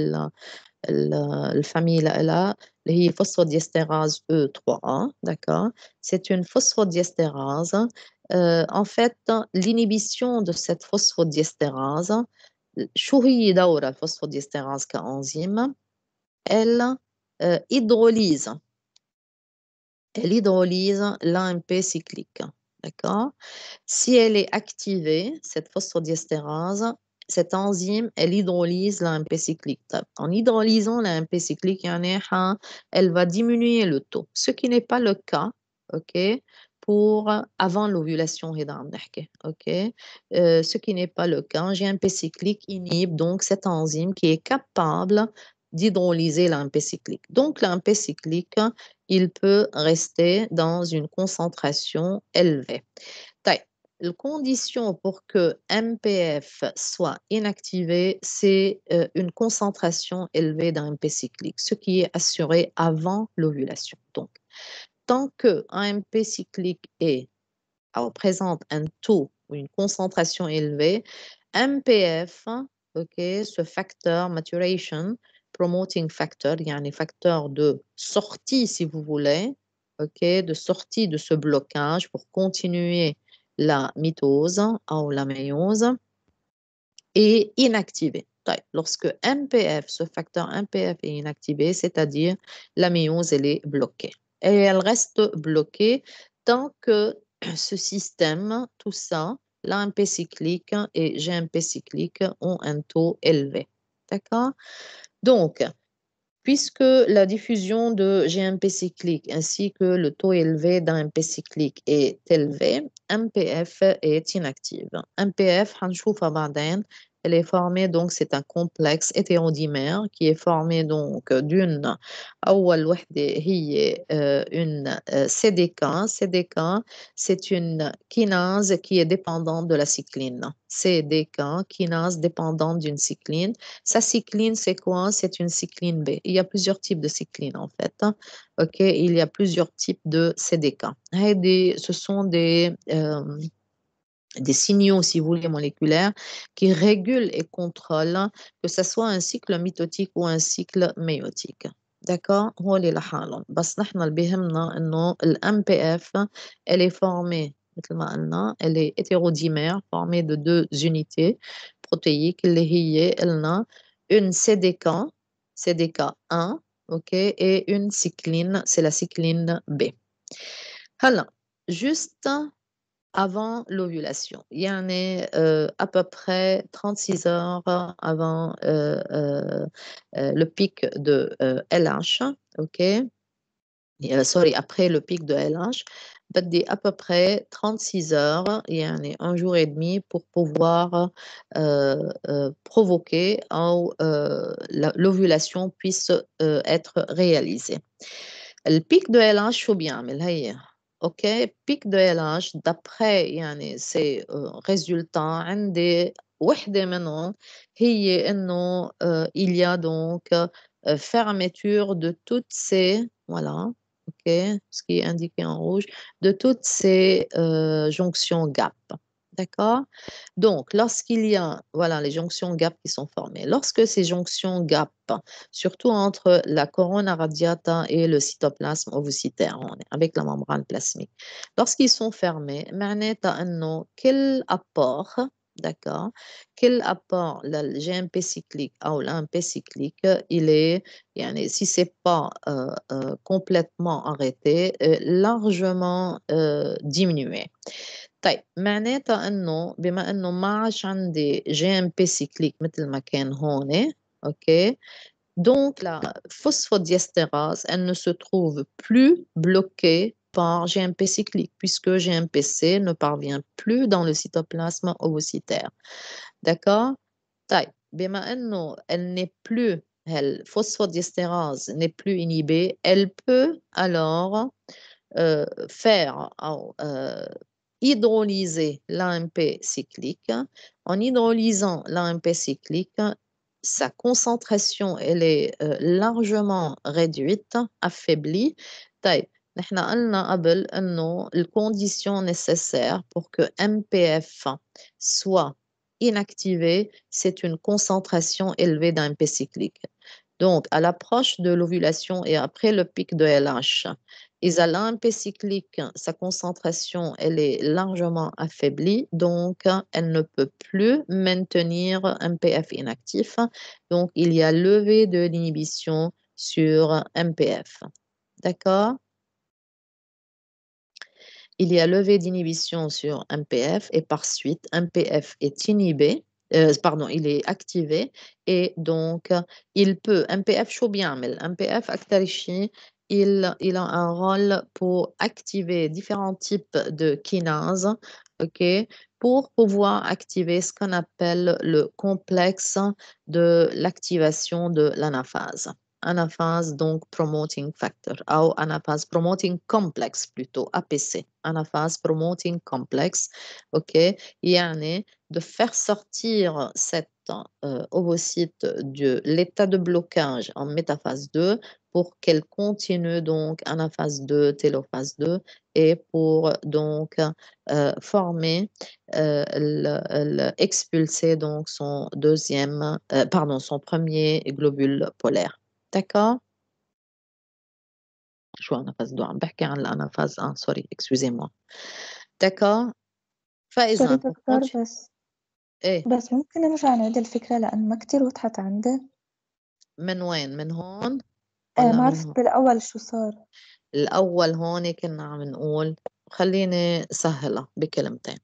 الفاميلة لها اللي هي phosphodiesterase E3A. D'accord? C'est une phosphodiesterase. En fait, l'inhibition de cette phosphodiesterase, شو هي دورها الفوسفوديستيرase كأنزيم؟ Elle hydrolyse. Elle hydrolyse l'AMP cyclique. D'accord? Si elle est activée, cette phosphodiesterase, cette enzyme, elle hydrolyse l'AMP cyclique. En hydrolysant l'AMP cyclique, elle va diminuer le taux, ce qui n'est pas le cas, OK, pour avant l'ovulation, OK? Ce qui n'est pas le cas. GMP cyclique inhibe donc cette enzyme qui est capable d'hydrolyser l'AMP cyclique. Donc, l'AMP cyclique, il peut rester dans une concentration élevée. La condition pour que MPF soit inactivé, c'est une concentration élevée d'AMP cyclique, ce qui est assuré avant l'ovulation. Donc, tant que AMP cyclique présente un taux ou une concentration élevée, MPF, okay, ce facteur maturation promoting factor, يعني facteur de sortie si vous voulez, ok, de sortie de ce blocage pour continuer la mitose ou la méiose est inactivé. Lorsque MPF, ce facteur MPF est inactivé, c'est-à-dire la méiose, elle est bloquée. Et elle reste bloquée tant que ce système, tout ça, l'AMP cyclique et GMP cyclique ont un taux élevé. D'accord? Donc, puisque la diffusion de GMP cyclique ainsi que le taux élevé d'AMP cyclique est élevé, MPF est inactive. MPF, هنشوفها بعدين, elle est formée, donc c'est un complexe hétérodimère qui est formé donc d'une أول وحدة هي une CDK. CDK, c'est une kinase qui est dépendante de la cycline. CDK, kinase dépendante d'une cycline. Sa cycline, c'est quoi? C'est une cycline B. Il y a plusieurs types de cycline en fait. OK, il y a plusieurs types de CDK. Ce sont des signaux, si vous voulez, moléculaires qui régulent et contrôlent que ce soit un cycle mitotique ou un cycle méiotique. D'accord? هو اللي لحالهم. بس نحن اللي بيهمنا إنه ال MPF, elle est formée, مثل ما قلنا, elle est hétérodimère, formée de deux unités protéiques اللي هي قلنا une CDK, CDK1, OK, et une cycline, c'est la cycline B. هلا, juste avant l'ovulation. Il y en a à peu près 36 heures avant le pic de LH, OK? Sorry, après le pic de LH, بدي à peu près 36 heures, يعني un jour et demi pour pouvoir provoquer ou l'ovulation puisse être réalisée. Le pic de LH شو بيعمل هي اوكي بيك دو LH d'après يعني سي résultat عندي وحدة منهم هي انه il y a donc fermeture de toutes ces voilà ok ce qui est indiqué en rouge de toutes ces jonctions gap. D'accord? Donc, lorsqu'il y a, voilà, les jonctions GAP qui sont formées, lorsque ces jonctions GAP, surtout entre la corona radiata et le cytoplasme ovocytaire, avec la membrane plasmique, lorsqu'ils sont fermés, معناتها إنه quel apport, d'accord, quel apport le GMP cyclique ou l'AMP cyclique, il est, يعني, si c'est pas complètement arrêté, largement diminué. طيب معناتها إنه بما إنه ما عادش عندي GMP cyclique مثل ما كان هون OK donc la phosphodiesterase elle ne se trouve plus bloquée par GMP cyclique puisque GMPC ne parvient plus dans le cytoplasme ovocytaire. D'accord? طيب بما إنه elle n'est plus elle phosphodiesterase n'est plus inhibée elle peut alors faire hydrolyser l'AMP cyclique. En hydrolysant l'AMP cyclique, sa concentration elle est largement réduite, affaiblie. طيب نحن قلنا قبل إنه الcondition nécessaire pour que MPF soit inactivé, c'est une concentration élevée d'AMP cyclique. Donc, à l'approche de l'ovulation et après le pic de LH, إذا l'AMP cyclique, sa concentration, elle est largement affaiblie, donc elle ne peut plus maintenir un MPF inactif. Donc, il y a levée de l'inhibition sur MPF. D'accord? Il y a levée d'inhibition sur MPF et par suite, MPF est inhibé. Pardon, il est activé et donc il peut, MPF شو بيعمل؟ MPF أكتر شيء il a un rôle pour activer différents types de kinases, ok, pour pouvoir activer ce qu'on appelle le complexe de l'activation de l'anaphase. Anaphase, donc promoting factor, ou anaphase promoting complex plutôt, APC, anaphase promoting complex, ok, يعني de faire sortir cette ovocyte de l'état de blocage en métaphase 2 pour qu'elle continue donc anaphase 2, télophase 2 et pour donc former, expulser donc son deuxième, pardon, son premier globule polaire. D'accord? شو أنافاز 2 عم بحكي عن الأنافاز 1 سوري excusez-moi d'accord فإذا سوري pour دكتور إيه بس ممكن نرجع نعيد الفكرة لأن ما كتير وضحت عندي. من وين من هون ولا ما من عرفت هون بالأول شو صار. الأول هون كنا عم نقول خليني سهلها بكلمتين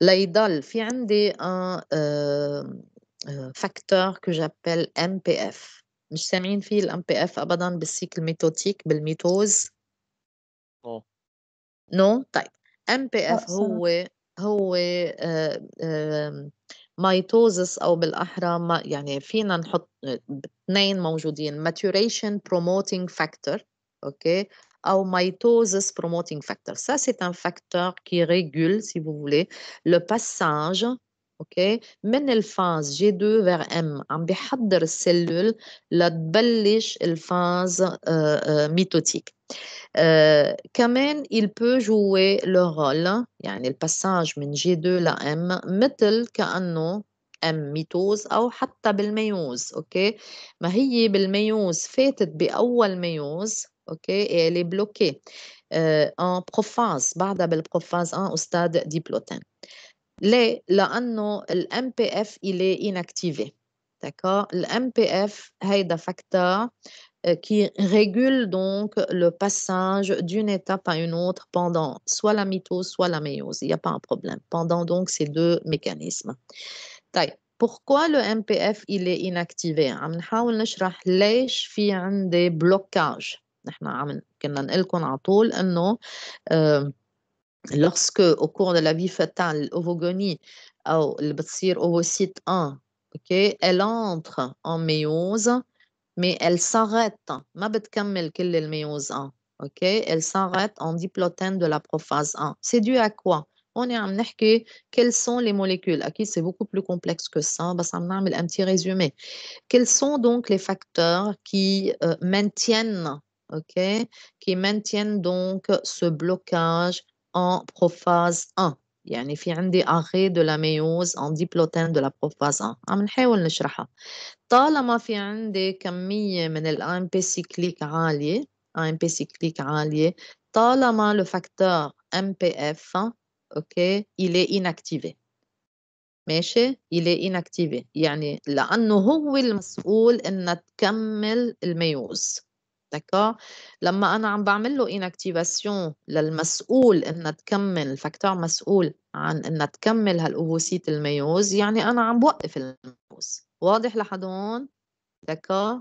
ليضل في عندي un facteur que j'appelle MPF مش سامعين فيه ال MPF أبدا بالسيكل ميتوتيك بالميتوز اه نو طيب لا MPF صراحة. هو ميتوزس أو بالأحرى يعني فينا نحط اثنين موجودين maturation promoting factor ok ou mitosis promoting factor. Ça, c'est un facteur qui régule, si vous voulez, le passage ok من الفاز G2 vers M عم بيحضر السلول لتبلش الفاز ميتوتيك. كمان il peut jouer le rôle يعني الباساج من G2 ل M مثل كأنه M ميتوز أو حتى بالميوز أوكي ما هي بالميوز فاتت بأول ميوز أوكي et elle est bloquée en prophase بعدها بالبروفاز 1 أستاذ ديبلوتين. ليه؟ لأنه ال MPF il est inactivé. D'accord? Le MPF هيدا facteur qui régule donc le passage d'une étape à une autre pendant soit la mitose, soit la méiose. Il n'y a pas un problème. Pendant donc ces deux mécanismes. طيب pourquoi le MPF il est inactivé؟ عم نحاول نشرح ليش في عندي blocage. نحن كنا نقول لكم على طول انه lorsque au cours de la vie fœtale l'ovogonie ou اللي بتصير ovocyte 1 OK elle entre en méiose mais elle s'arrête ما بتكمل كل الميوز 1 OK elle s'arrête en diplotène de la prophase 1 c'est dû à quoi on est عم نحكي quelles sont les molécules أكيد c'est beaucoup plus complexe que ça بس عم نعمل un petit résumé quels sont donc les facteurs qui maintiennent OK qui maintiennent donc ce blocage en prophase 1 يعني في عندي arrêt de la méiose en diplotène de la prophase 1 عم نحاول نشرحها طالما في عندي كمية من ال AMP cyclique عالية AMP cyclique عالية طالما le facteur MPF OK il est inactivé ماشي il est inactivé يعني لأنه هو المسؤول إنها تكمل الميوز d'accord لما أنا عم بعمل له inactivation للمسؤول إنها تكمل الفاكتور مسؤول عن إنها تكمل هالأوفوسيت الميوز يعني أنا عم بوقف الميوز واضح لحد هون d'accord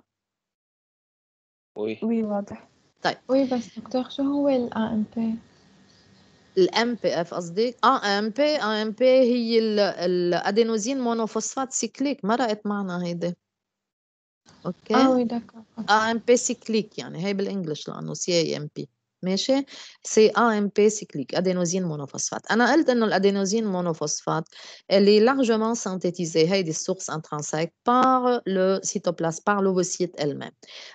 وي واضح. طيب وي بس دكتور شو هو ال AMP؟ الام بي اف قصدك ام بي هي الادينوزين مونوفوسفات سيكليك مرقت معنا هيدي اوكي وي دكتور ام بي سيكليك يعني هي بالانجلش لانه سي اي ام بي ماشي سي ام بي سيكليك ادينوزين مونوفوسفات انا قلت انه الادينوزين مونوفوسفات اللي largement synthétisée هيدي السورس intrinsèque par le cytoplasme par l'ovocyte elle-même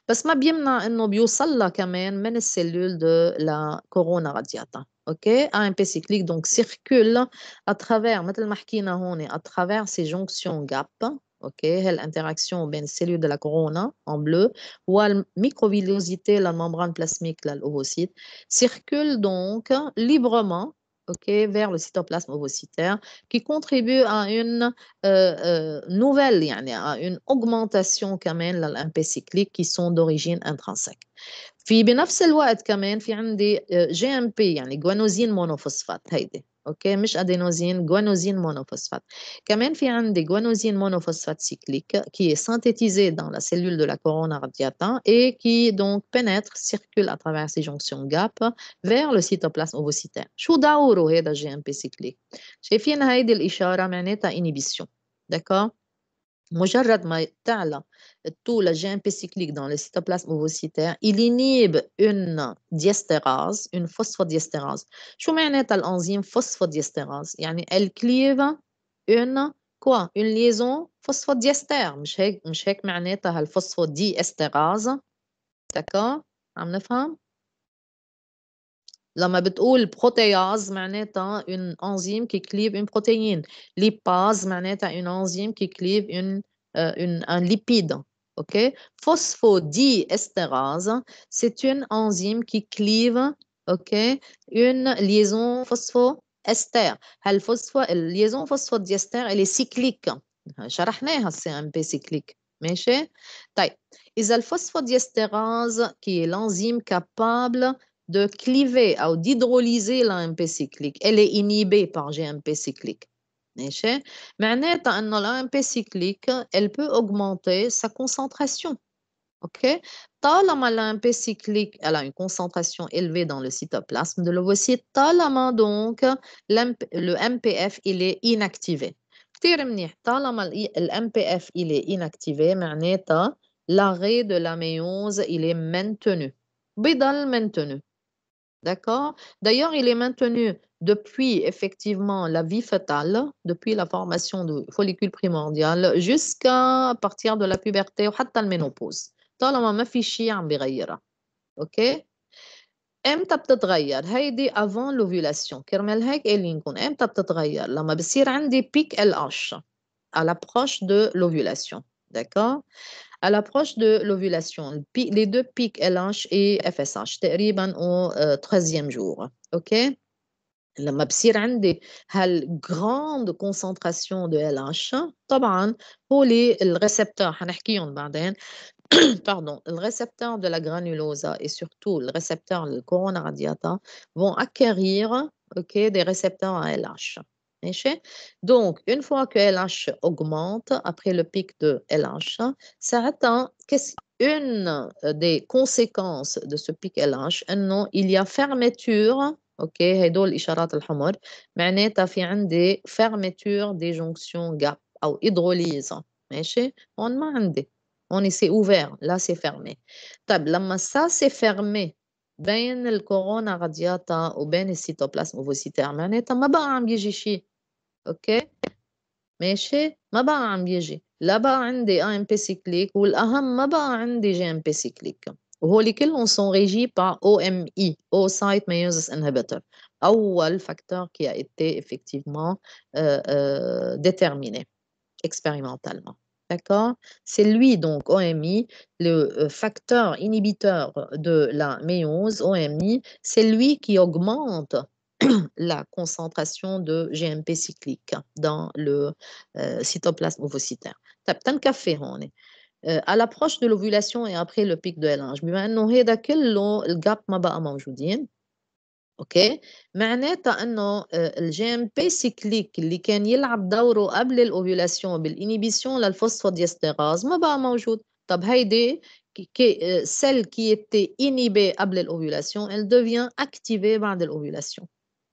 بس ما بيمنع انه بيوصل لها كمان من السيلول de la corona radiata OK AMP cyclique donc circule à travers مثل ما حكينا هون à travers ces jonctions GAP OK هي الانتراكسيون بين السيلول de la corona en bleu والميكروفيلوزيتي la membrane plasmique l'ovocyte circule donc librement OK vers le cytoplasme ovocytaire qui contribue à une nouvelle يعني à une augmentation كمان للMP cyclique qui sont d'origine intrinsèque في بنفس الوقت كمان في عندي جي ام بي يعني جوانوزين مونوفوسفات هيدي اوكي مش ادينوزين جوانوزين مونوفوسفات كمان في عندي جوانوزين مونوphosphate cyclique qui est synthétisé dans la cellule de la corona radiata et qui donc pénètre circule à travers ces jonctions GAP vers le cytoplasme ovocytaire شو دوره هذا الجي ام بي cyclique شايفين هيدي الاشاره معناتها inhibition d'accord مجرد ما تعلى الطول GMP cyclique dans le cytoplasme ovocytaire, il inhibe une diastérase, une phosphodiastérase. شو معناتها الأنزيم phosphodiastérase؟ يعني elle clive une quoi? Une liaison phosphodiester. مش هيك معناتها الفوسفوديستيراز. d'accord؟ عم نفهم؟ لما بتقول بروتياز معناتها une enzyme qui clive une protéine. Lipase معناتها une enzyme qui clive un lipide. OK? Phosphodiesterase, c'est une enzyme qui clive, OK, une liaison phosphoester. الليaison phosphodiester, elle est cyclique. شرحناها CMP cyclique. ماشي؟ طيب إذا الphosphodiesterase qui est l'enzyme capable de cliver ou d'hydrolyser l'AMP cyclique, elle est inhibée par GMP cyclique. ماشي؟ معناتها إنه l'AMP cyclique, elle peut augmenter sa concentration. OK? طالما l'AMP cyclique, elle a une concentration élevée dans le cytoplasme de l'ovocyte, طالما donc le MPF, il est inactivé. كتير منيح. طالما ال MPF, il est inactivé, معناتها l'arrêt de la méiose, il est maintenu. بيضل maintenu. D'accord? D'ailleurs, il est maintenu depuis effectivement la vie fœtale, depuis la formation du follicule primordial jusqu'à partir de la puberté وحتى المينوبوز. طالما ما في شيء عم بيغيرها. اوكي؟ امتى بتتغير؟ هيدي avant l'ovulation. كرمال هيك قايلين لكم امتى بتتغير؟ لما بصير عندي بيك LH à l'approche de l'ovulation. D'accord? À l'approche de l'ovulation, les deux pics LH et FSH, تقريبا au 13e jour. OK? لما بصير عندي هالgrande concentration de LH, طبعا هو الريسبتور حنحكيهم بعدين. Pardon, le récepteur de la granulose et surtout le récepteur le corona radiata vont acquérir, OK, des récepteurs à LH. Donc, une fois que LH augmente, après le pic de LH, ça atteint une des conséquences de ce pic LH, il y a fermeture, OK, هدول الإشارات الحمر معناتها في عندي fermeture des jonctions GAP أو hydrolyse. ماشي؟ هون ما عندي. On c'est ouvert, là c'est fermé. طيب لما ça c'est fermé بين الكورونا رادياتا وبين السيتوبلازم اوفوسيتير معناتها ما بقى عم يجي شيء. اوكي؟ ماشي؟ ما بقى عم يجي. لا بقى عندي AMP cyclique والأهم ما بقى عندي GMP cyclique. وهول كلهم sont régis par OMI, Oocyte Meiosis Inhibitor. أول facteur qui a été effectivement déterminé expérimentalement. D'accord? C'est lui, donc, OMI, le facteur inhibiteur de la méiose, OMI, c'est lui qui augmente la concentration de GMP cyclique dans le cytoplasme ovocytaire. طب café à l'approche de l'ovulation et après le pic de LH بما انه هيدا كله الجاب ما بقى موجودين. اوكي معناتها انه الجي ام بي سيكليك اللي كان يلعب دوره قبل الاوفيولاسيون بالانيبيسيون للفوسفوديستيراز ما بقى موجود. طب هيدي celle qui était inhibée قبل الاوفيولاسيون elle devient activée بعد الاوفيولاسيون.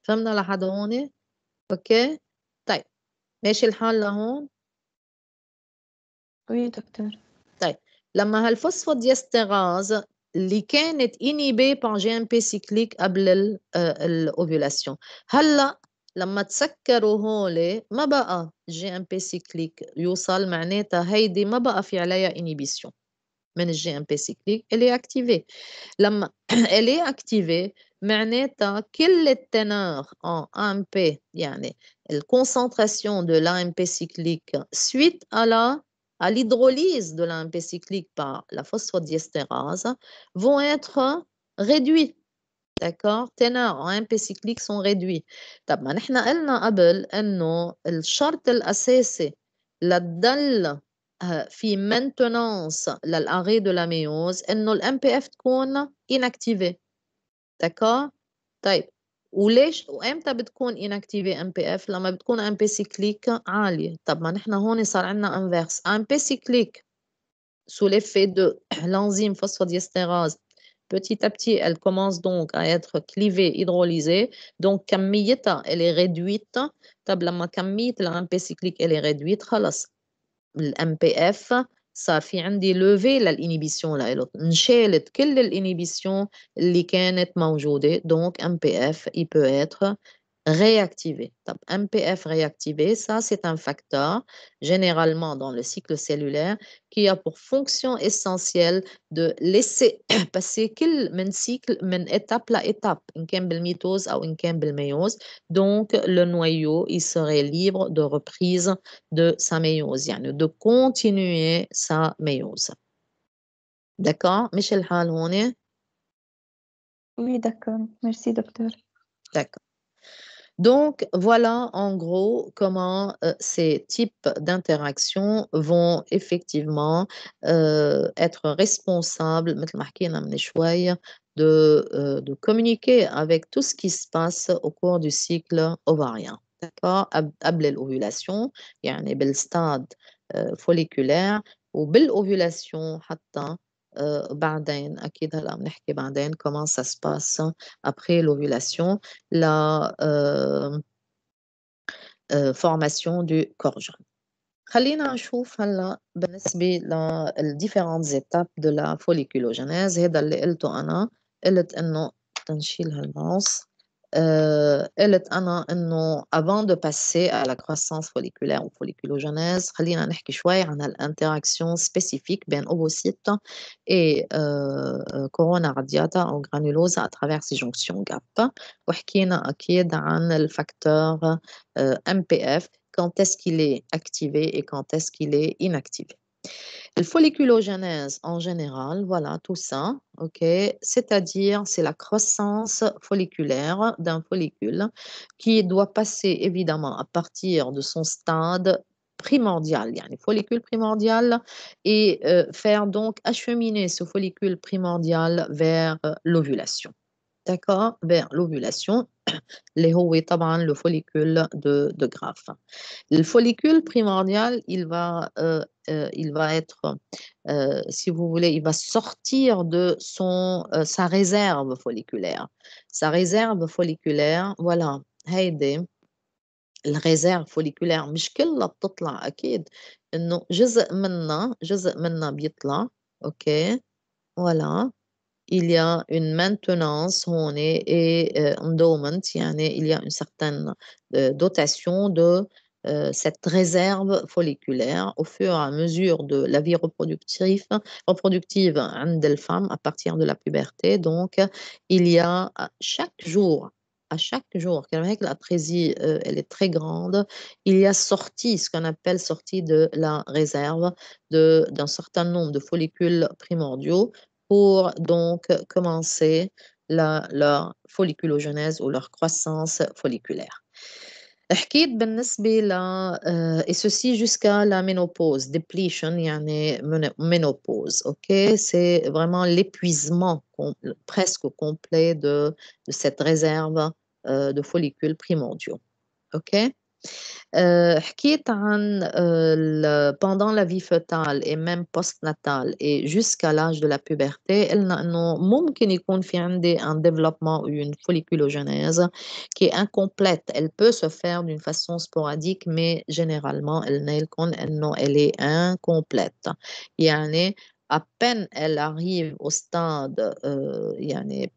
فهمنا لحد هون؟ اوكي طيب ماشي الحال لهون؟ وي دكتور. طيب لما هالفوسفوديستيراز اللي كانت inhibée par GMP cyclique قبل الأوفيولاسيون هلا لما تسكروا هولي ما بقى GMP cyclique يوصل معناتها هيدي ما بقى في عليها inhibition من GMP cyclique elle est activée. لما elle est activée معناتها كل التنور en AMP يعني الconcentration de l'AMP cyclique suite à l'hydrolyse de l'AMP cyclique par la phosphodiestérase vont être réduits. D'accord? Ténors en AMP cyclique sont réduits. طب ما نحن قلنا قبل انه الشرط الاساسي لتضل في maintenance للarrêt de la méiose انه ال MPF تكون inactivée. D'accord? طيب وليش وامتى بتكون inactivée MPF؟ لما بتكون MP cyclique عالية. طب ما نحن هون صار عندنا inverse. MP cyclique sous l'effet de l'enzyme phosphodiestérase, petit à petit, elle commence donc à être clivée, hydrolysée. Donc, كميتها, elle est réduite. طب لما كمية ال MP cyclique, elle est réduite, خلص. ال MPF صار في عندي levé للinhibition لإله. انشالت كل الinhibition اللي كانت موجودة. Donc, MPF, il peut être réactivé. MPF réactivé, ça c'est un facteur généralement dans le cycle cellulaire qui a pour fonction essentielle de laisser passer كل من cycle من étape à étape إن كان بالميتوز أو إن كان بالميوز. Donc le noyau il serait libre de reprise de sa méiose يعني de continuer sa méiose. d'accord مش الحال هون Oui, d'accord. Merci, docteur. d'accord. Donc, voilà en gros comment ces types d'interactions vont effectivement être responsables, مثل ما حكينا من شوي, de communiquer avec tout ce qui se passe au cours du cycle ovarien. D'accord? قبل الأوفيلاسيون يعني بالستاد folliculaire وبالأوفيلاسيون حتى بعدين أكيد هلا بنحكي بعدين comment ça se passe après l'ovulation la formation du corps jeune. خلينا نشوف هلا بالنسبة للديفيرنت étapes de la folliculogenèse. هذا اللي قلته أنا. قلت إنه تنشيل هالماوس. قلت أنا إنه avant de passer à la croissance folliculaire ou folliculogenèse خلينا نحكي شوي عن الانتراكشن spécifique بين ovocytes et corona radiata أو granulosa à travers ces jonctions GAP. وحكينا أكيد عن الفاكتور MPF, quand est-ce qu'il est activé et quand est-ce qu'il est inactivé. Le folliculogenèse en général, voilà tout ça, ok, c'est-à-dire c'est la croissance folliculaire d'un follicule qui doit passer évidemment à partir de son stade primordial, يعني follicule primordial, et faire donc acheminer ce follicule primordial vers l'ovulation. D'accord, vers l'ovulation, اللي هو طبعا le follicule de Graaff. Le follicule primordial, il va être, si vous voulez, il va sortir de sa réserve folliculaire. Sa réserve folliculaire, voilà, هيدي الريزيرف فوليكولير مش كلها بتطلع أكيد إنه جزء منها بيطلع. أوكي voilà. Il y a une maintenance et endowment, il y a une certaine dotation de cette réserve folliculaire au fur et à mesure de la vie reproductive عند les femmes à partir de la puberté. Donc, il y a à chaque jour, l'atrésie elle est très grande, il y a ce qu'on appelle sortie de la réserve d'un certain nombre de follicules primordiaux pour donc commencer leur folliculogenèse ou leur croissance folliculaire. حكيت بالنسبة et ceci jusqu'à la ménopause, depletion, ménopause, ok? C'est vraiment l'épuisement presque complet de cette réserve de follicules primordiaux, ok? حكيت عن pendant la vie fœtale et même postnatale et jusqu'à l'âge de la puberté قلنا إنه ممكن يكون في عندي un développement ou une folliculogenèse qui est incomplète. Elle peut se faire d'une façon sporadique mais généralement قلنا لكم إنه elle est incomplète. يعني à peine elle arrive au stade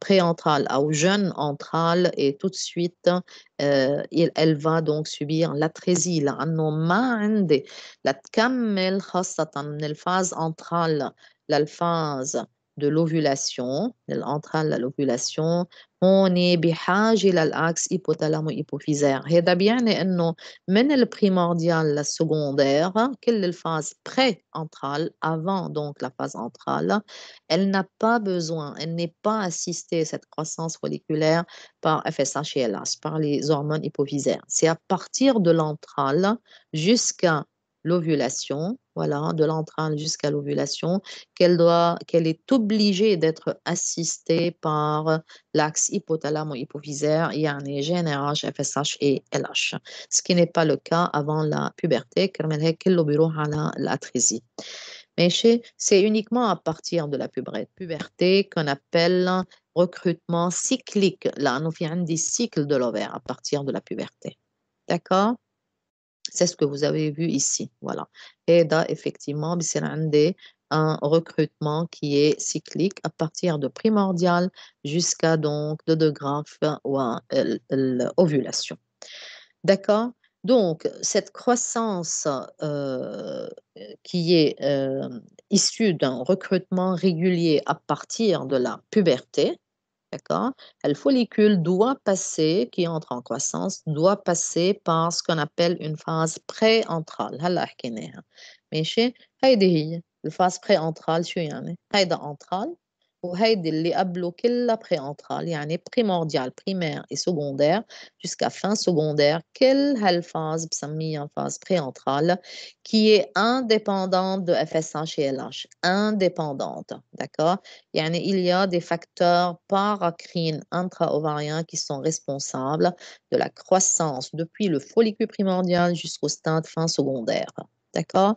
préantral ou jeune antral et tout de suite elle va donc subir l'atrésie لأنه ما عندي لتكمل خاصة من الفاز انترال للفاز de l'ovulation, الانترال للovulation هون بحاجة للأكس hypothalamo hypophysaire. هذا بيعني إنه من البريمورديال للسكوندير كل الفاز pré-entrale avant donc la phase entrale, elle n'a pas besoin, elle n'est pas assistée cette croissance folliculaire par FSH et LH, par les hormones hypophysaires. C'est à partir de l'entrale jusqu'à l'ovulation, voilà, de l'entrale jusqu'à l'ovulation, qu'elle est obligée d'être assistée par l'axe hypothalamo-hypophysaire, يعني GnRH, FSH et LH. Ce qui n'est pas le cas avant la puberté, كرمال هيك كله بيروح على الاتريزي. C'est uniquement à partir de la puberté qu'on appelle recrutement cyclique. Là, nous avons des cycles de l'ovaire à partir de la puberté. D'accord? C'est ce que vous avez vu ici. Voilà. Et là, effectivement, c'est un recrutement qui est cyclique à partir de primordial jusqu'à donc de Graaff ou l'ovulation. D'accord? Donc, cette croissance qui est issue d'un recrutement régulier à partir de la puberté, d'accord? Le follicule doit passer, qui entre en croissance, doit passer par ce qu'on appelle une phase pré-entrale. هلا حكيناها. ماشي؟ هيدي هي. الفاز بري-انترال شو يعني؟ هيدا انترال وهيدي اللي قبله كلها بري-انترال يعني primordial, primaire et secondaire jusqu'à fin secondaire. كل هالفاز بسميها phase pré-entrale qui est indépendante de FSH et LH. Indépendante, d'accord? يعني il y a des facteurs paracrines intra-ovariens qui sont responsables de la croissance depuis le follicule primordial jusqu'au stade fin secondaire. D'accord?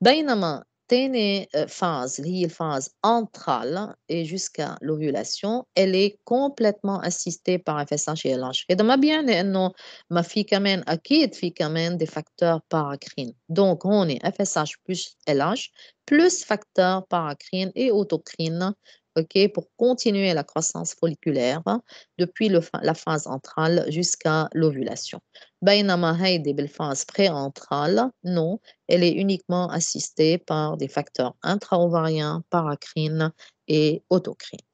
بينما تاني phase اللي هي الphase antrale et jusqu'à l'ovulation elle est complètement assistée par FSH et LH. هذا ما بيعني إنه ما في كمان أكيد في كمان des facteurs paracrines. Donc هون FSH plus LH plus facteurs paracrines et autocrines, ok, pour continuer la croissance folliculaire depuis la phase antrale jusqu'à l'ovulation. بينما هيدي بالphase pré-entrale, non, elle est uniquement assistée par des facteurs intra-ovariens, paracrines et autocrines.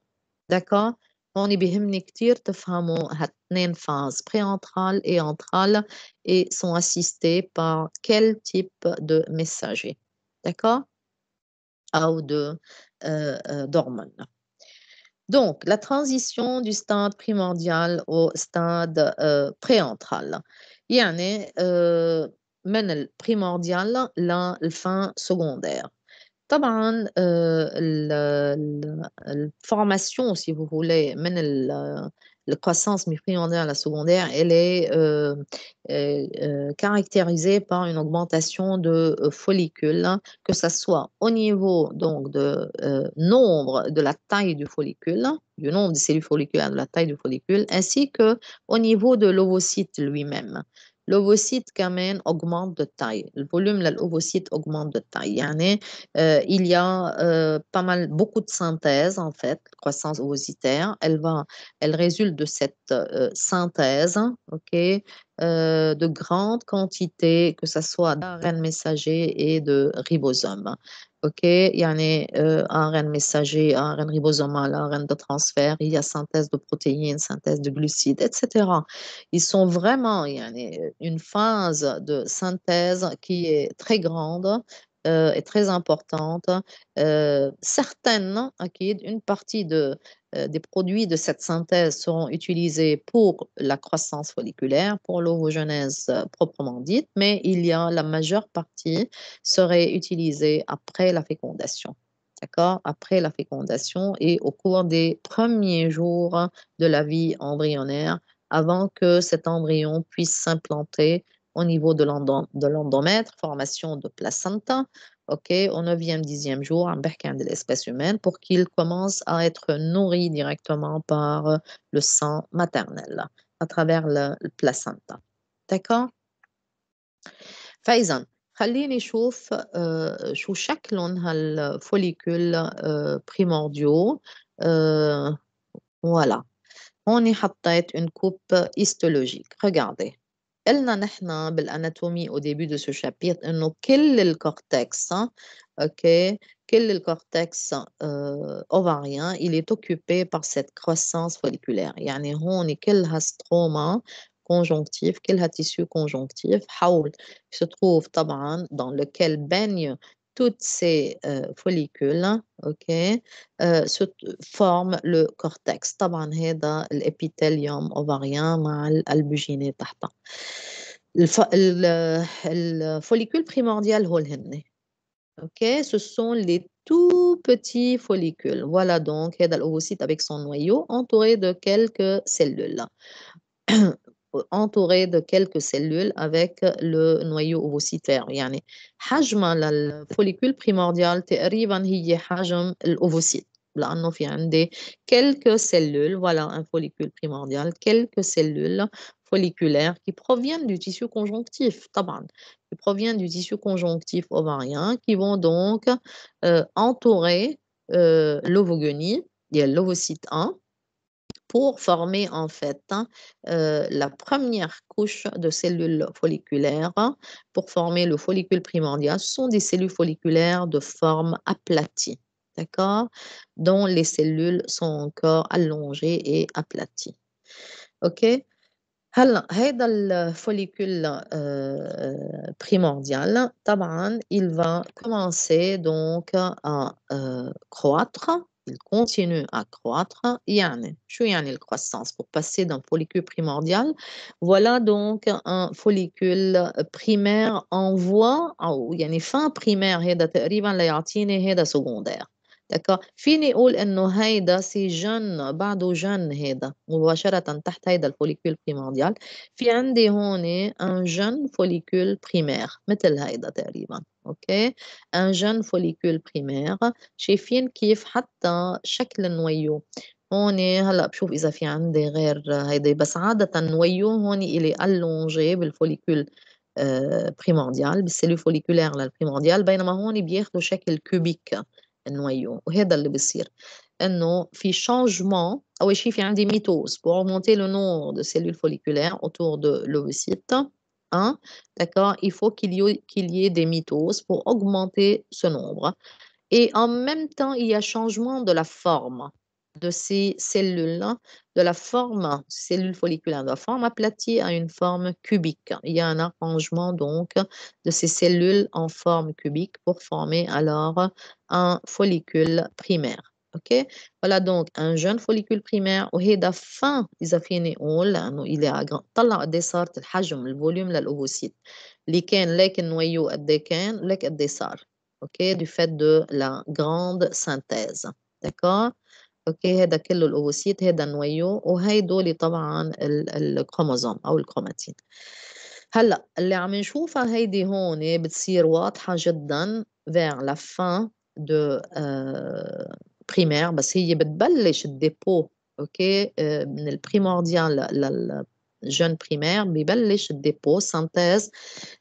D'accord? هون بيهمني كتير تفهموا هالتنين phases pré-entrale et entrale et sont assistées par quel type de messager. D'accord? Ou d'hormones. Donc, la transition du stade primordial au stade pré-entral. يعني من البريمورديال للفin secondaire. طبعا الفورمation, si vous voulez, من la croissance mi-primordiale à la secondaire, elle est caractérisée par une augmentation de follicules, que ce soit au niveau donc de nombre de la taille du follicule, du nombre de cellules folliculaires, de la taille du follicule, ainsi que au niveau de l'ovocyte lui-même. L'ovocyte quand même augmente de taille. Le volume de l'ovocyte augmente de taille. يعني, il y a beaucoup de synthèse en fait, croissance ovocytaire. Elle résulte de cette synthèse, ok, de grandes quantités, que ce soit d'ARN messager et de ribosomes. Ok, يعني ARN messager, ARN ribosomal, ARN de transfert, il y a synthèse de protéines, synthèse de glucides, etc. Ils sont vraiment une phase de synthèse qui est très grande est très importante. Certaines, une partie des produits de cette synthèse seront utilisés pour la croissance folliculaire, pour l'ovogenèse proprement dite, mais il y a la majeure partie serait utilisée après la fécondation. D'accord? Après la fécondation et au cours des premiers jours de la vie embryonnaire, avant que cet embryon puisse s'implanter au niveau de l'endomètre, formation de placenta, ok, au 9e, 10e jour, en de l'espèce humaine, pour qu'il commence à être nourri directement par le sang maternel, à travers le placenta. D'accord? فإذا خليني نشوف شو شكلهم هالفوليكول primordiaux. Voilà. هون حطيت une coupe histologique. Regardez. قلنا نحن بالاناتومي au début de ce chapitre انه كل الكورتكس ok, كل الكورتكس ovarien il est occupé par cette croissance folliculaire. يعني هون كلها ستروما conjonctif, كلها tissu conjonctif حول se trouve طبعا dans lequel baigne toutes ces follicules, ok, se forme le cortex. طبعا هذا الابيثيليوم ovarien مع البوجيني تحتها. الfollicule primordial هو الهن. Ok, ce sont les tout petits follicules. Voilà donc هذا l'ovocyte avec son noyau entouré de quelques cellules. entouré de quelques cellules avec le noyau ovocytaire. يعني حجم الفوليكول primordial تقريبا هي حجم الأوفوسيت لأنه في عندي quelques cellules, voilà un follicule primordial, quelques cellules folliculaires qui proviennent du tissu conjonctif, طبعا, qui proviennent du tissu conjonctif ovarien, qui vont donc entourer l'ovogonie, il y a l'ovocyte 1, pour former en fait la première couche de cellules folliculaires pour former le follicule primordial. Ce sont des cellules folliculaires de forme aplatie, d'accord, dont les cellules sont encore allongées et aplaties. OK? هلا هيدا الfollicule primordial طبعا il va commencer donc à croître, il continue à croître. يعني شو يعني الcroissance pour passer d'un follicule primordial? Voilà donc un follicule primaire en voie أو يعني fin primaire هيدا تقريبا ليعطيني هيدا secondaire. داكور فيني اقول انه هيدا سي جن بعده جن هيدا مباشرة تحت هيدا الفوليكول بريمورديال. في عندي هون ان جن فوليكول بريمير مثل هيدا تقريبا. اوكي ان جن فوليكول بريمير. شايفين كيف حتى شكل النويو هون. هلا بشوف اذا في عندي غير هيدا بس عادة النويو هون الي الونجي بالفوليكول بريمورديال بالسيلول فوليكولير للبريمورديال بينما هون بياخدوا شكل كوبيك النويو. وهذا اللي بيصير انه في changement. اول شيء في عندي ميتوز pour augmenter le nombre de cellules folliculaires autour de l'ovocyte. Hein? D'accord? Il faut qu'il y ait des mitoses pour augmenter ce nombre. Et en même temps, il y a changement de la forme de ces cellules, de la forme cellule folliculaire, de la forme aplatie à une forme cubique. Il y a un arrangement donc de ces cellules en forme cubique pour former alors un follicule primaire. OK? Voilà donc un jeune follicule primaire وهيدا fin إذا فيني أقول لأنه إلى طلع قد إيه صارت الحجم الفوليوم للأوفوسيت اللي كان لكن نويو قد إيه كان لك قد إيه صار. OK, du fait de la grande synthèse. D'accord? OK, هذا كله الأوفوسيت هذا النويو وهيدول طبعا الكروموزوم أو الكروماتين. هلا اللي عم نشوفها هيدي هون بتصير واضحة جدا vers la fin de primaire بس هي بتبلش الديبو. اوكي من البريمورديال للجون بريمير ببلش الديبو سانتيز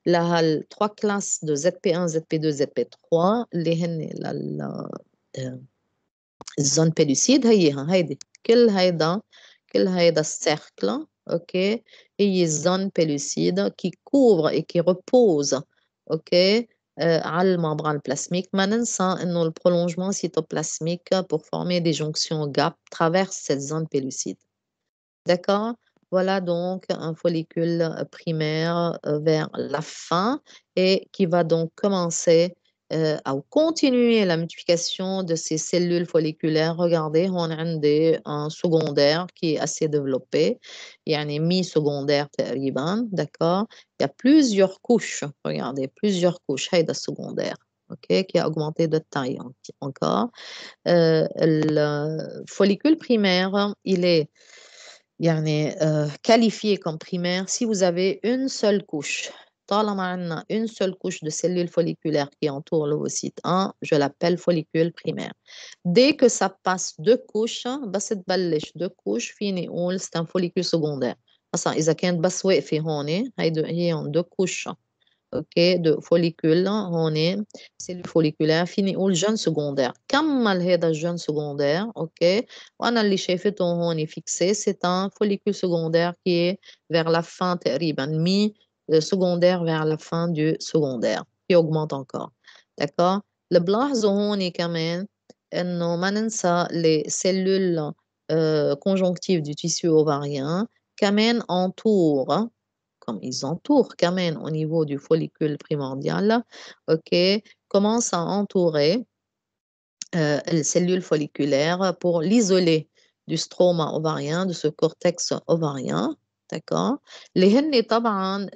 لهال 3 كلاس دو ZP1 ZP2 ZP3 اللي هن الزون بيلوسيد. هيدي كل هيدا السيركل. اوكي هي الزون بيلوسيد qui couvre et qui repose اوكي على الممbrane plasmique. ما ننسى انه البرولونجمون cytoplasmique pour former des jonctions GAP traverse cette zone pellucide. D'accord? Voilà donc un follicule primaire vers la fin et qui va donc commencer à continuer la multiplication de ces cellules folliculaires. Regardez, on a un secondaire qui est assez développé, il y a un mi-secondaire تقريبا. D'accord? Il y a plusieurs couches, regardez, plusieurs couches, هيدا secondaire. OK, qui a augmenté de taille encore. Le follicule primaire, il est يعني qualifié comme primaire si vous avez une seule couche. طالما عندنا une seule couche de cellules folliculaires qui entoure l'ovocyte 1, je l'appelle follicule primaire. Dès que ça passe 2 couches, بس تبلش 2 couches فيني أقول c'est un follicule secondaire. مثلا إذا كانت بس واقفة هون هي 2 couches. اوكي دو فوليكول هون سيلول فوليكولار فيني اقول جون سكوندير. كمل هذا الجون سكوندير. اوكي وانا اللي شايفته هون فيكسي سي ان فوليكول سكوندير كي vers la fin تقريبا مي secondaire vers la fin du secondaire qui augmente encore. d'accord اللي بلاحظوا هون كمان انه ما ننسى les cellules conjonctives du tissu ovarien كمان entourent comme ils entourent quand même au niveau du follicule primordial, ok, commencent à entourer les cellules folliculaires pour l'isoler du stroma ovarien, de ce cortex ovarien, d'accord? Les هن طبعا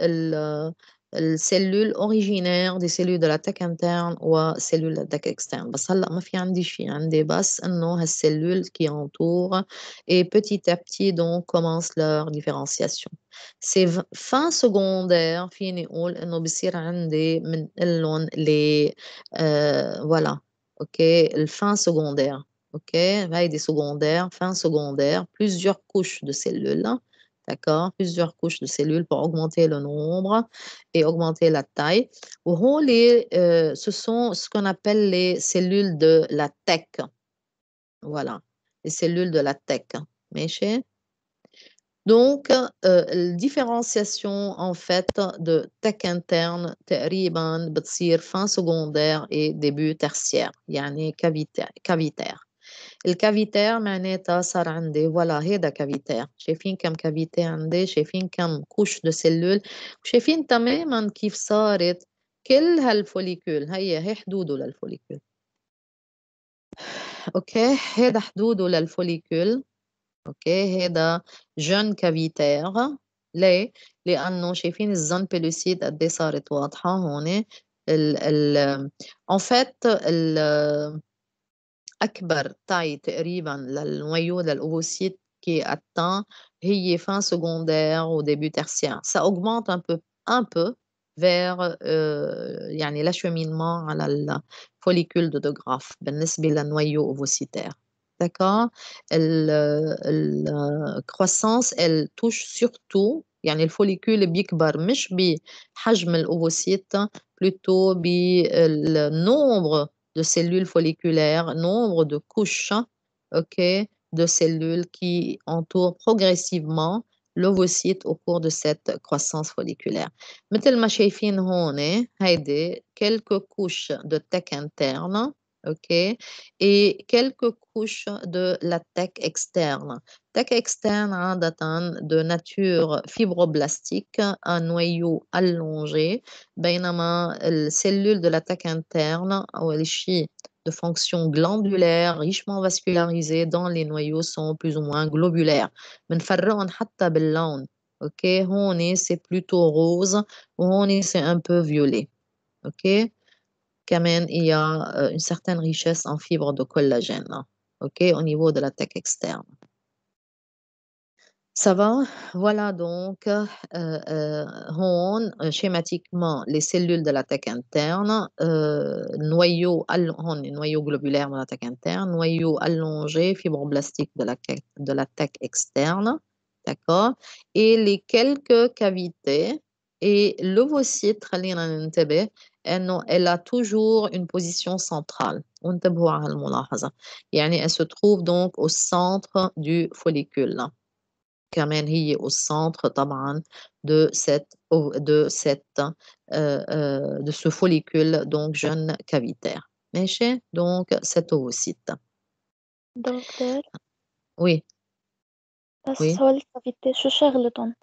السلول originaire des cellules de la tête interne وسلول de la tête externe. بس هلا ما في عندي شيء عندي بس انه هالسلول qui entourent et petit à petit donc commence leur différenciation. C'est fin secondaire فيني اقول انه بصير عندي من لهم les voilà. OK, le fin secondaire. OK, هيدي secondaire, fin secondaire, plusieurs couches de cellules. D'accord, plusieurs couches de cellules pour augmenter le nombre et augmenter la taille. Ce sont ce qu'on appelle les cellules de la TEC. Voilà, les cellules de la TEC. ماشي. Donc, la différenciation en fait de TEC interne تقريبا بتصير fin secondaire et début tertiaire يعني cavitaire. الكافيتير معناتها صار عندي فوالا هيدا كافيتير، شايفين كم كافيتي عندي، شايفين كم كوش دو سيلول، وشايفين تماما كيف صارت كل هالفوليكول. هي حدوده للفوليكول. اوكي، هيدا حدوده للفوليكول. اوكي، هيدا جون كافيتير. ليه؟ لأنه شايفين الزون بيلوسيد قد ايه صارت واضحة هون. en fait أكبر taille تقريبا للنويو للأوفوسيت qui atteint هي fin secondaire au début tertiaire. Ça augmente un peu vers يعني l'acheminement على الfollicule de De Graaf بالنسبة للنويو ovocitaire. D'accord? الcroissance elle touche surtout يعني الفوليكول بيكبر مش بحجم الأوفوسيت plutôt بالnombre de cellules folliculaires, nombre de couches, ok, de cellules qui entourent progressivement l'ovocyte au cours de cette croissance folliculaire. مثل ما شايفين هون هيدي quelques couches de teck interne, ok, et quelques couches de la teck externe. Teck externe عادة de nature fibroblastique, un noyau allongé, بينما الcellule de la teck interne أول شيء de fonction glandulaire richement vascularisée dans les noyaux sont plus ou moins globulaires. بنفرقهم حتى باللون. OK, هون c'est plutôt rose وهون c'est un peu violet. OK, كمان il y a une certaine richesse en fibres de collagène. OK, au niveau de la teck externe. Ça va? Voilà donc هون schématiquement les cellules de la teck interne, noyau globulaire de la teck interne, noyau allongé fibroblastique de la teck externe, d'accord? Et les quelques cavités et l'ovocyte خلينا ننتبه إنه elle a toujours une position centrale. وانتبهوا على هالملاحظة. يعني elle se trouve donc au centre du follicule. كمان هي au centre طبعا de ce follicule donc jeune cavitaire. ماشي؟ donc cet ovocyte. دكتور Oui, بس oui. هول الكافيتي شو شغلتهم؟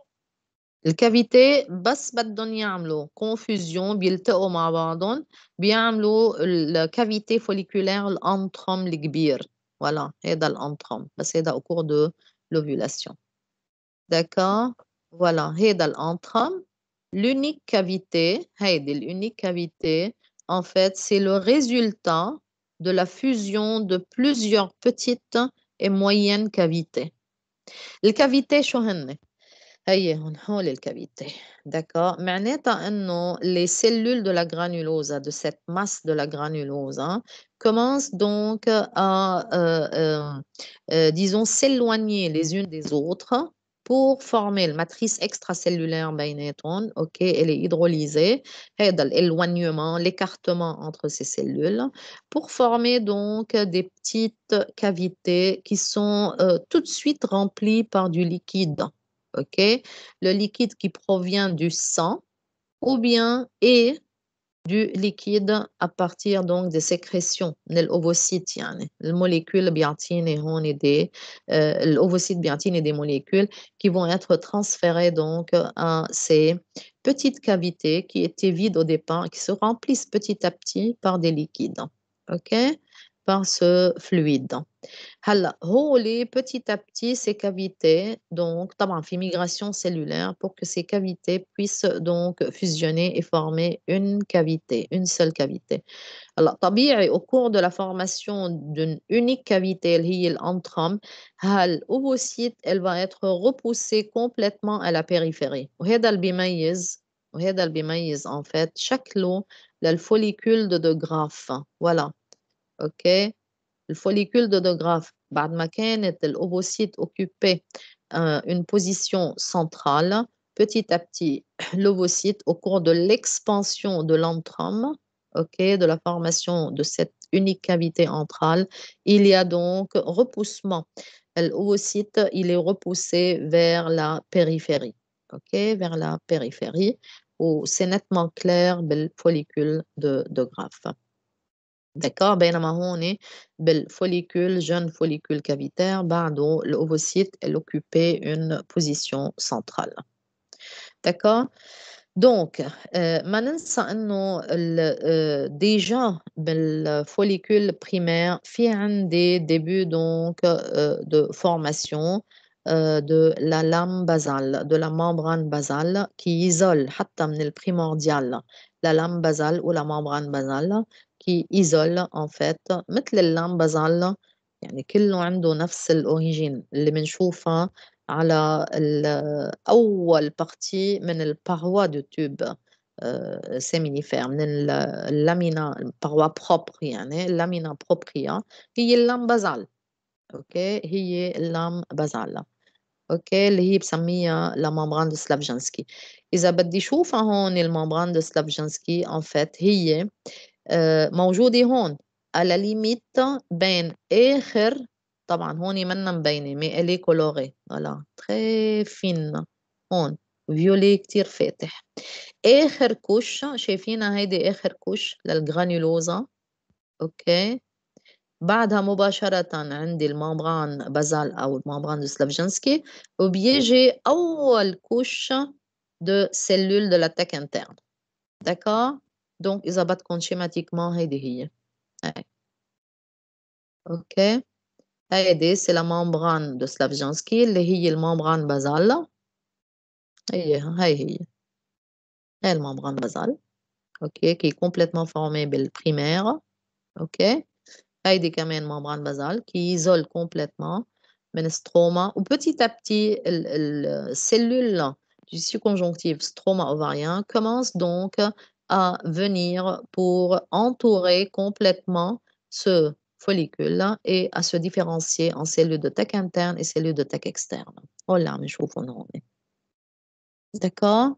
الكافيتي بس بدهم يعملوا confusion بيلتقوا مع بعضهم بيعملوا الكافيتي folliculaire الانتروم الكبير. voilà هذا الانتروم بس هذا au cours de l'ovulation. D'accord? Voilà, هيدا الانترم. L'unique cavité, l'unique cavité, en fait, c'est le résultat de la fusion de plusieurs petites et moyennes cavités. الكافيتي شو هن؟ هي هول الكافيتي. D'accord? معناتها إنه les cellules de la granulosa, de cette masse de la granulosa, commencent donc à, disons, s'éloigner les unes des autres pour former la matrice extracellulaire بيناتهم. OK, elle est hydrolysée. هذا l'éloignement, l'écartement entre ces cellules pour former donc des petites cavités qui sont tout de suite remplies par du liquide. OK, le liquide qui provient du sang ou bien et du liquide à partir donc des sécrétions من الأوفوسيت. يعني الموليكول بيعطيني هون des الأوفوسيت بيعطيني des molécules qui vont être transférées donc à ces petites cavités qui étaient vides au départ et qui se remplissent petit à petit par des liquides. OK, par ce fluide. هلا هولي petit à petit ces cavités donc طبعا في migration cellulaire pour que ces cavités puissent donc fusionner et former une cavité, une seule cavité. هلا طبيعي au cours de la formation d'une unique cavité اللي هي الانترم هالاوفوسيت elle va être repoussée complètement à la périphérie. وهذا اللي بيميز en fait شكله للفوليكول de Graaf. Voilà. OK. Le follicule de De Graaf, بعد ما كانت الأوفوسيت occupait une position centrale, petit à petit, l'ovocyte, au cours de l'expansion de l'antrum, okay, de la formation de cette unique cavité antrale, il y a donc repoussement. L'ovocyte, il est repoussé vers la périphérie, okay, vers la périphérie, où c'est nettement clair le follicule de Graaf. d'accord بينما هون بالfollicule jeune follicule cavitaire بعده l'ovocyte elle occupait une position centrale d'accord donc ما ننسى انه déjà بالfollicule primaire في عندي début donc de formation de la lame basale, de la membrane basale qui isole حتى من البريمورديال la lame basale ou la membrane basale qui isole en fait مثل اللام بازال يعني كله عنده نفس الأوريجين اللي بنشوفها على أول بارتي من الباروا دو توب séminifère من اللامينا الباروا بروبر يعني اللامينا بروبريا هي اللام بازال اوكي هي اللام بازال اوكي اللي هي بسميها لا ممبران دو سلافجنسكي اذا بدي شوفها هون الممبران دو سلافجنسكي ان فات هي موجودة هون على ليميت بين آخر طبعا هون منا مبينة مي إلي كولوري ولا تري فين هون فيولي كتير فاتح آخر كوش شايفينها هيدي آخر كوش للجرانيولوزا أوكي بعدها مباشرة عندي الممبران بازال أو الممبران دو سلافجنسكي وبيجي أول كوش de cellules de l'attaque interne. D'accord? Donc, إذا بدكم schématiquement هيدي هي. هاي. أوكي. هيدي c'est la membrane de Slavjanski اللي هي الممبران بازال. هي. هي الممبران بازال. أوكي. qui est complètement formée بالprimaire. أوكي. هيدي كمان membrane basale qui isole complètement من stroma ou petit à petit la cellule du tissu conjonctif stroma ovarien commence donc à venir pour entourer complètement ce follicule et à se différencier en cellules de taque interne et cellules de taque externe. هلا عم نشوفهم هون. d'accord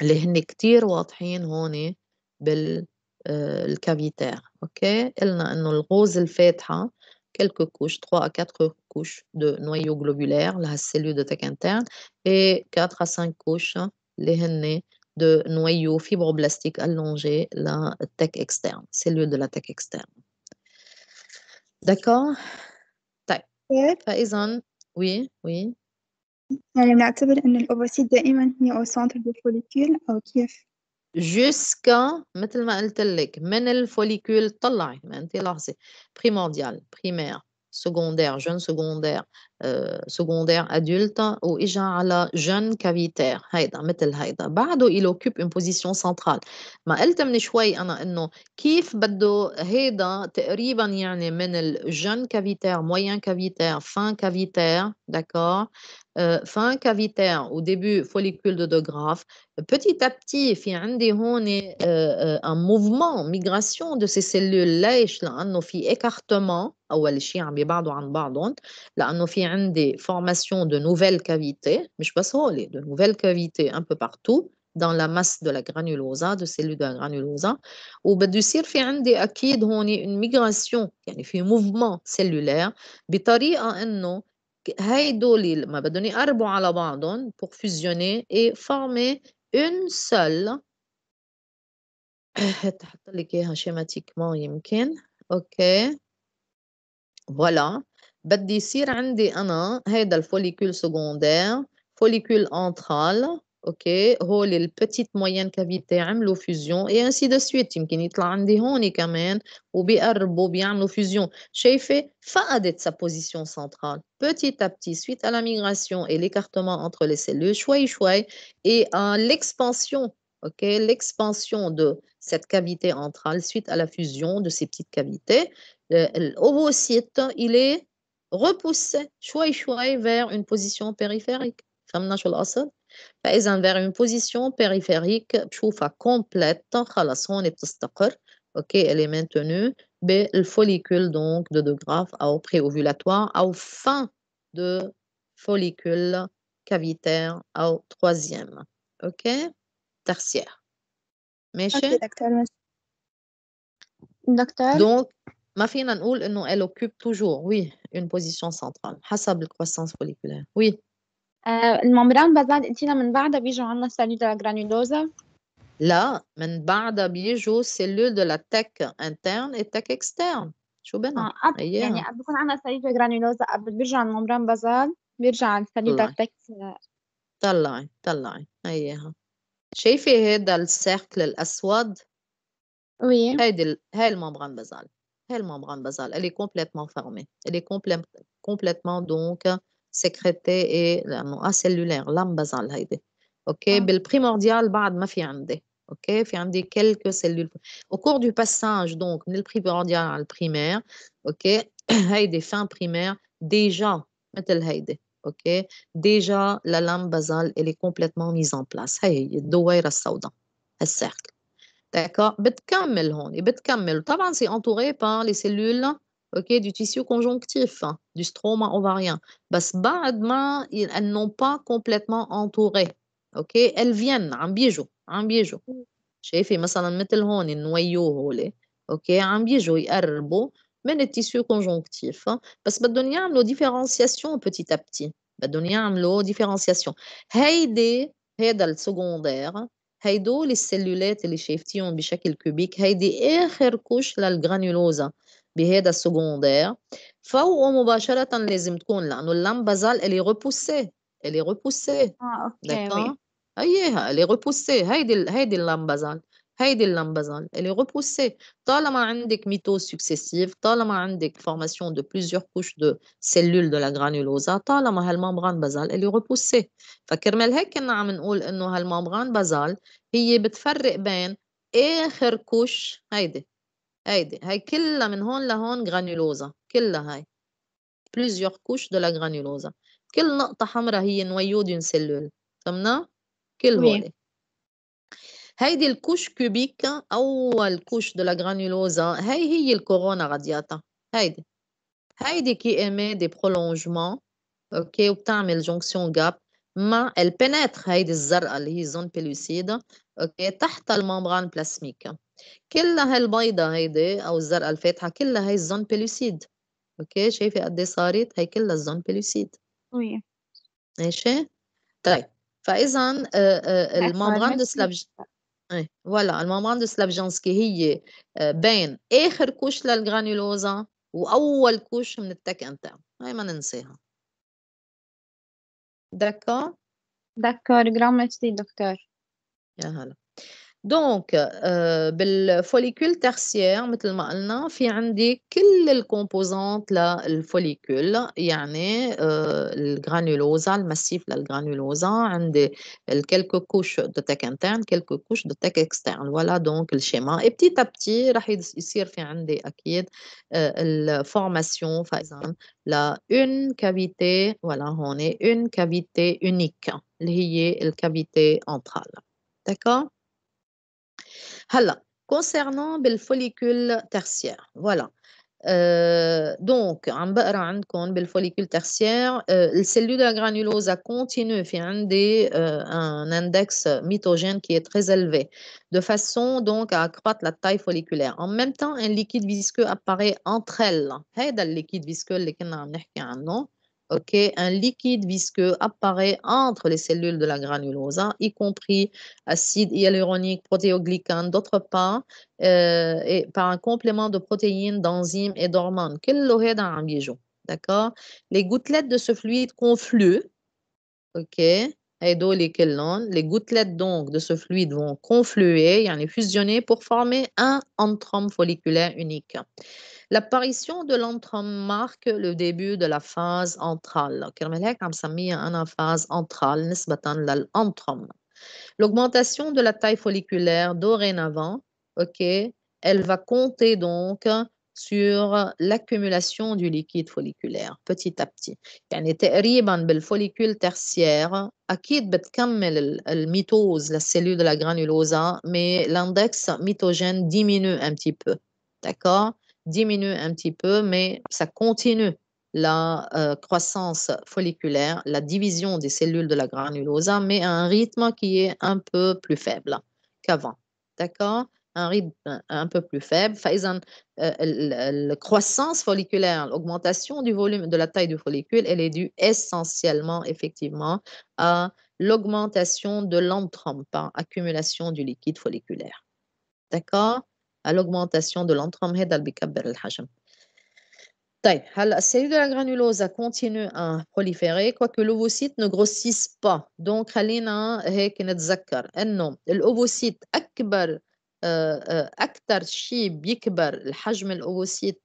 اللي هن كتير واضحين هون الكافيتير اوكي قلنا انه الغوز الفاتحه quelques couches 3 à 4 couches de noyau globulaire لهالسيلول de taque interne et 4 à 5 couches اللي هن de noyau fibroblastique allongé la taque externe cellule de la taque externe d'accord طيب فاذا oui يعني بنعتبر إن الأوفوسيت دائما هي أو سنتر بالفوليكيول أو كيف؟ jusqu'à مثل ما قلت لك من الفوليكول طلعي ما انت لاحظي primordial primaire secondaire jeune secondaire secondaire adulte واجا على jeune cavitaire هيدا مثل هيدا بعده il occupe une position centrale ما قلت من شوي انا انه كيف بده هيدا تقريبا يعني من الجن cavitaire moyen cavitaire fin cavitaire d'accord fin cavitaire au début follicule de De Graaf petit à petit في عندي هون un mouvement migration de ces cellules ليش لأنه في écartement أول شيء عم يبعدوا عن بعضهم لأنه في عندي formation de nouvelles cavités مش بس هولي de nouvelles cavités un peu partout dans la masse de la granulosa de cellules de la granulosa وبده يصير في عندي أكيد هون une migration يعني في mouvement cellulaire بطريقة إنه هيدول لما بدهم يقربوا على بعضهم pour fusionner et former une seule تحط لك اياها شيماتيكمون يمكن اوكي فوالا بدي يصير عندي انا هيدا الفوليكول سكوندير فوليكول انترال اوكي هول البتيت موين كافيتي عملوا فيوزيون اي انسي دو سويت يمكن يطلع عندي هون كمان وبيقربوا بيعملوا فيوزيون شايفه فقدت sa position centrale petit à petit suite à la migration et l'écartement entre les cellules شوي شوي et à l'expansion ok l'expansion de cette cavité entrale suite à la fusion de ces petites cavités l'ovocyte il est repoussé شوي شوي vers une position périphérique فهمنا شو القصد فإذا vers une position périphérique بشوفها complète خلص هون بتستقر اوكي elle est maintenue بالfollicule donc de De Graaf أو préovulatoire أو fin de follicule cavitaire أو troisième اوكي tertiaire ماشي أوكي دكتور دكتور donc ما فينا نقول إنه elle occupe toujours oui une position centrale حسب الcroissance folliculaire oui الممبران بازال قلتينا من بعدها بيجوا عنا سيلولا جرانيولوزا لا من بعدها بيجوا cellules de la tech interne et tech externe. شو بنا؟ يعني أيها بكون عندنا سليفة جرانيولوزا قبل بيرجع الممبران بازال بيرجع السليفة طلعي تكس. طلعي أيها. شايفة هيدا السيركل الأسود؟ وي هاي الممبران بازال. هاي الممبران بازال. Elle est complètement fermée. Elle est complètement donc sécrétée et لأنه acellulaire. لام بازال هيدي. أوكي بالبريمورديال بعد ما في عندي. أوكي في عندي quelques cellules. Au cours du passage donc من البريمورديال على البريمير. أوكي هيدي fin primaire déjà مثل هيدي. أوكي déjà la lame basale elle est complètement mise en place. هي الدويرة السوداء. السيركل. D'accord. بتكمل هون بتكمل طبعا c'est entouré par les cellules ok du tissu conjonctif du stroma ovarien بس بعد ما elles n'ont pas complètement entouré ok elles viennent عم بيجوا شايفي مثلا مثل هون النويو هولي اوكي عم بيجوا يقربوا من التيسيو كونجونكتيف بس بدهم يعملوا ديفيرنسياسيون petit à petit بدهم يعملوا ديفيرنسياسيون هيدا السكوندير هيدول السلولات اللي شايفتيهم بشكل كوبيك هيدي آخر كوش للجرانيولوزا بهذا السكوندير فوقه مباشرة لازم تكون لأنه اللام بازال elle est repoussée اوكي d'accord وي أيها elle est repoussée هيدي اللام بازال elle est repoussée طالما عندك ميتوز successive طالما عندك formation de plusieurs couches de cellules de la granulosa طالما هالممبران بازال elle est repoussée فكرمال هيك كنا عم نقول إنه هالممبران بازال هي بتفرق بين آخر كوش هاي كلها من هون لهون جرانيولوزا كلها هاي plusieurs couches de la granulosa كل نقطة حمراء هي نويو d'une cellule فهمنا؟ كل وي هولي هيدي الكوش كوبيك أول كوش de la granulosa هي الكورونا رادياتا هيدي كي émet des prolongements اوكي وبتعمل جونكسيون جاب مع البناتر هيدي الزرقاء اللي هي زون بيلوسيدا اوكي تحت الممبران بلاسميك كلها هالبيضة هيدي او الزرقاء الفاتحة كلها هي الزون بيلوسيد اوكي شايفة قد ايه صارت هي كلها الزون بيلوسيد وي ماشي طيب فاذا اكثر الممبران دو ميرسي. سلافج فوالا الممبران دو سلافجانسكي هي بين اخر كوش للجرانيولوزا واول كوش من التك انترن هاي ما ننساها داكور دكار جرام ميرسي دكتور. يا هلا دونك بالفوليكول ترسيير مثل ما قلنا في عندي كل الكومبوزانت للفوليكول يعني الجرانيولوزا المسيف للجرانيولوزا عندي الكلكو كوش دو تك انترن كلكو كوش دو تك اكسترن فوالا دونك الشيما اي بتيت ابتي راح يصير في عندي اكيد الفورماسيون فاذا لا اون كافيتي فوالا هون اون كافيتي اونيك اللي هي الكافيتي انترال داكور هلا concernant بالfollicule tertiaire voilà donc عم بقرا عندكم بالfollicule tertiaire الcellule de la granulosa continue في عندي un index mitogène qui est très élevé de façon donc à accroître la taille folliculaire en même temps un liquide visqueux apparaît entre elles هذا liquide visqueux اللي كنا عم نحكي عنه OK, un liquide visqueux apparaît entre les cellules de la granulosa, y compris acide hyaluronique, protéoglycane, d'autre part, et par un complément de protéines, d'enzymes et d'hormones. كله هذا عم بيجوا. D'accord? Les gouttelettes de ce fluide confluent. OK? هيدول كلهم. Les gouttelettes donc de ce fluide vont confluer, يعني fusionner pour former un antrum folliculaire unique. L'apparition de l'antrum marque le début de la phase antrale. كرمال هيك عم سميها أنا phase antrale نسبة للأنتروم. L'augmentation de la taille folliculaire dorénavant, OK, elle va compter donc sur l'accumulation du liquide folliculaire petit à petit. يعني تقريبا بالfollicule tertiaire أكيد بتكمل الميتوز للcellule de la granulosa, mais l'index mitogène diminue un petit peu. D'accord? Diminue un petit peu, mais ça continue la croissance folliculaire, la division des cellules de la granulosa, mais à un rythme qui est un peu plus faible qu'avant. D'accord? Un rythme un peu plus faible. فإذا la croissance folliculaire, l'augmentation du volume de la taille du follicule, elle est due essentiellement, effectivement, à l'augmentation de l'antrum par accumulation du liquide folliculaire. D'accord? À l'augmentation de l'antrum, هذا اللي بيكبر الحجم. طيب هلا السيلول de la granulosa continue à proliférer quoique l'ovocyte ne grossisse pas. donc خلينا هيك نتذكر انه الاوفوسيت اكبر اكثر شيء بيكبر الحجم الاوفوسيت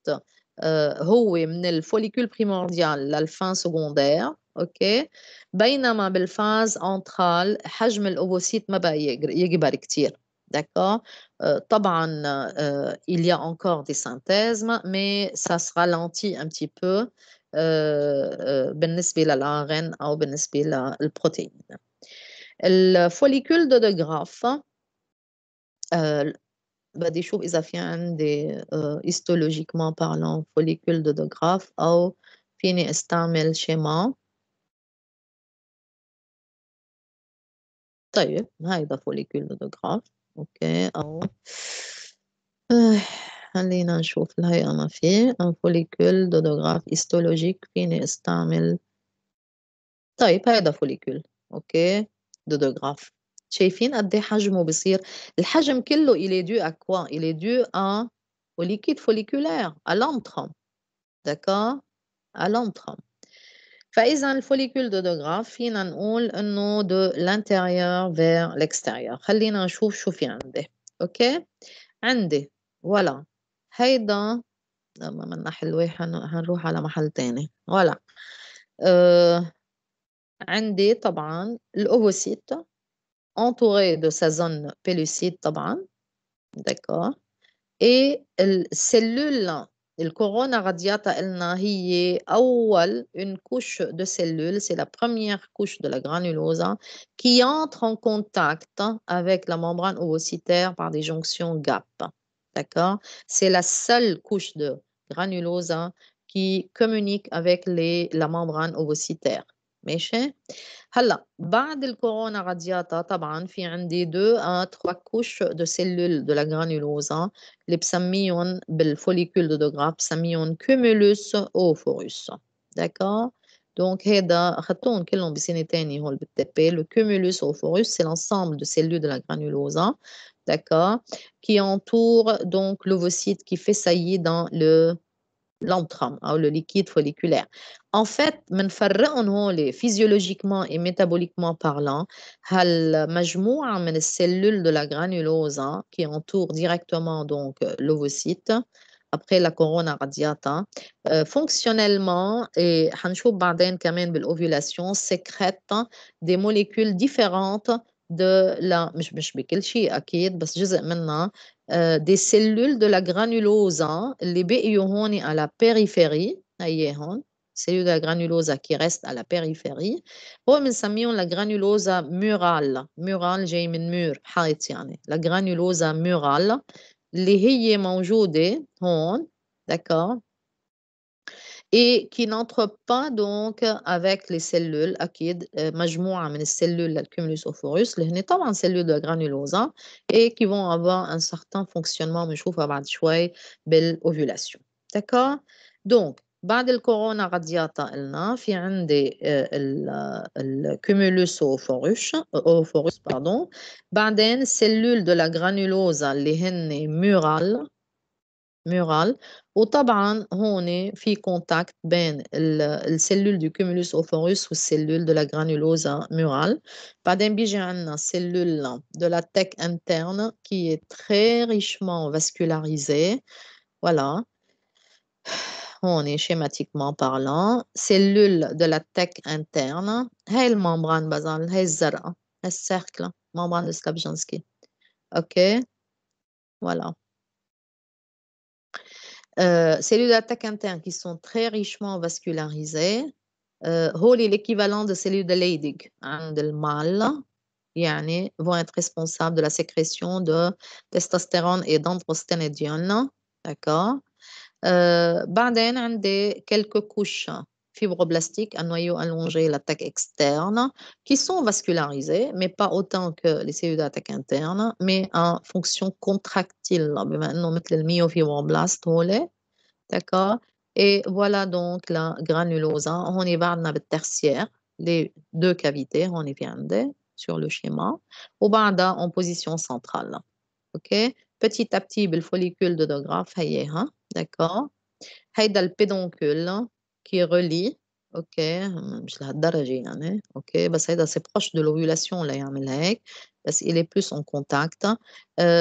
هو من الفوليكول بريمورديال للفان سكوندير. اوكي بينما بالفاز انترال حجم الاوفوسيت ما بقى يكبر كثير. D'accord? طبعا il y a encore des synthèses, mais ça se ralentit un petit peu بالنسبة للARN أو بالنسبة للبروتين. الفوليكول de Graaff بدي أشوف إذا في عندي histologiquement parlant follicule de Graaff أو فيني استعمل شيما. طيب هيدا follicule de Graaff. اوكي أو خلينا نشوف الهيئة ما فيه un follicule دودوغراف histologique فيني استعمل. طيب هيدا فوليكول اوكي دودوغراف. شايفين قد ايه حجمه بصير؟ الحجم كله il est dû à quoi? il est dû à au liquide folliculaire à l'antrum. d'accord? à l'antrum. فإذا الفوليكول دودوغراف فينا نقول إنه de l'intérieur vers l'extérieur. خلينا نشوف شو في عندي. أوكي عندي ولا هيدا لما منا حلوة هنروح على محل تاني. ولا عندي طبعا الأوفوسيت entouré de sa zone pellucide طبعا. d'accord. et السلول الكورونا radiata قلنا هي أول une couche de cellules, c'est la première couche de la granulosa qui entre en contact avec la membrane ovocytaire par des jonctions gap. D'accord? C'est la seule couche de granulosa qui communique avec la membrane ovocytaire. ماشي؟ هلا بعد الكورونا رادياتا طبعا في عندي 2 à 3 couches de cellules de la granulosa اللي بسميهم بالفوليكول دودوغراف بسميهم cumulus oophorus. d'accord. donc هذا اخذتهم كلهم بسنه ثانيه هول بالتبي. le cumulus oophorus c'est l'ensemble de cellules de la granulosa. d'accord. qui entoure donc l'ovocyte qui fait saillie dans l'antrum ou le liquide folliculaire. En fait, منفرقهم هول physiologiquement et métaboliquement parlant. هالمجموعة من الcellules de la granulosa qui entourent directement donc l'ovocyte après la corona radiata fonctionnellement et هنشوف بعدين كمان بالovulation sécrètent des molécules différentes de la مش بكل شيء أكيد بس جزء منها des cellules de la granulosa اللي بقيوا هون à la périphérie. هي هون cellules de la granulosa qui restent à la périphérie. هو بنسميهم la granulosa murale. murale جاي من مور حائط يعني. la granulosa murale اللي هي موجودة هون. d'accord. et qui n'entre pas donc avec les cellules أكيد مجموعة من السلول للcumulus oophorus اللي هن طبعا cellules de la granulosa et qui vont avoir un certain fonctionnement بنشوفها بعد شوي بالovulation. d'accord. donc بعد الكورونا رادياتا قلنا في عندي الcumulus oophorus pardon. بعدين السلول de la granulosa اللي هن مورال. وطبعا هون في كونتاكت بين السلول du cumulus oophorus والسلول de la granulosa murale. بعدين بيجي عندنا cellule de la thèque interne qui est très richement vascularisée. voilà. هون schématiquement parlant cellule de la thèque interne. هاي الممبران بازال هاي الزرقاء هاي السيركل membrane de Sklabjanski. ok. voilà. cellules d'attaque interne qui sont très richement vascularisées. هو l'équivalent de cellules de Leydig عند المال يعني vont être responsables de la sécrétion de testostérone et d'androsténédione. d'accord. بعدين عندي quelques couches fibroblastiques à noyau allongé, l'attaque externe, qui sont vascularisées, mais pas autant que les cellules d'attaque interne, mais en fonction contractile, بما إنه مثل الميوفيبروبلاست هولي. d'accord. et voilà donc la granulosa. هون بعدنا بالترسيير les deux cavités, on y viendrait sur le schéma, وبعدها en position centrale. OK? Petit à petit, le follicule de Graaff, d'accord? هيدا البيدونكول qui relie, OK, مش لهالدرجة يعني, OK, بس هيدا c'est proche de l'ovulation اللي يعمل هيك, بس il est plus en contact.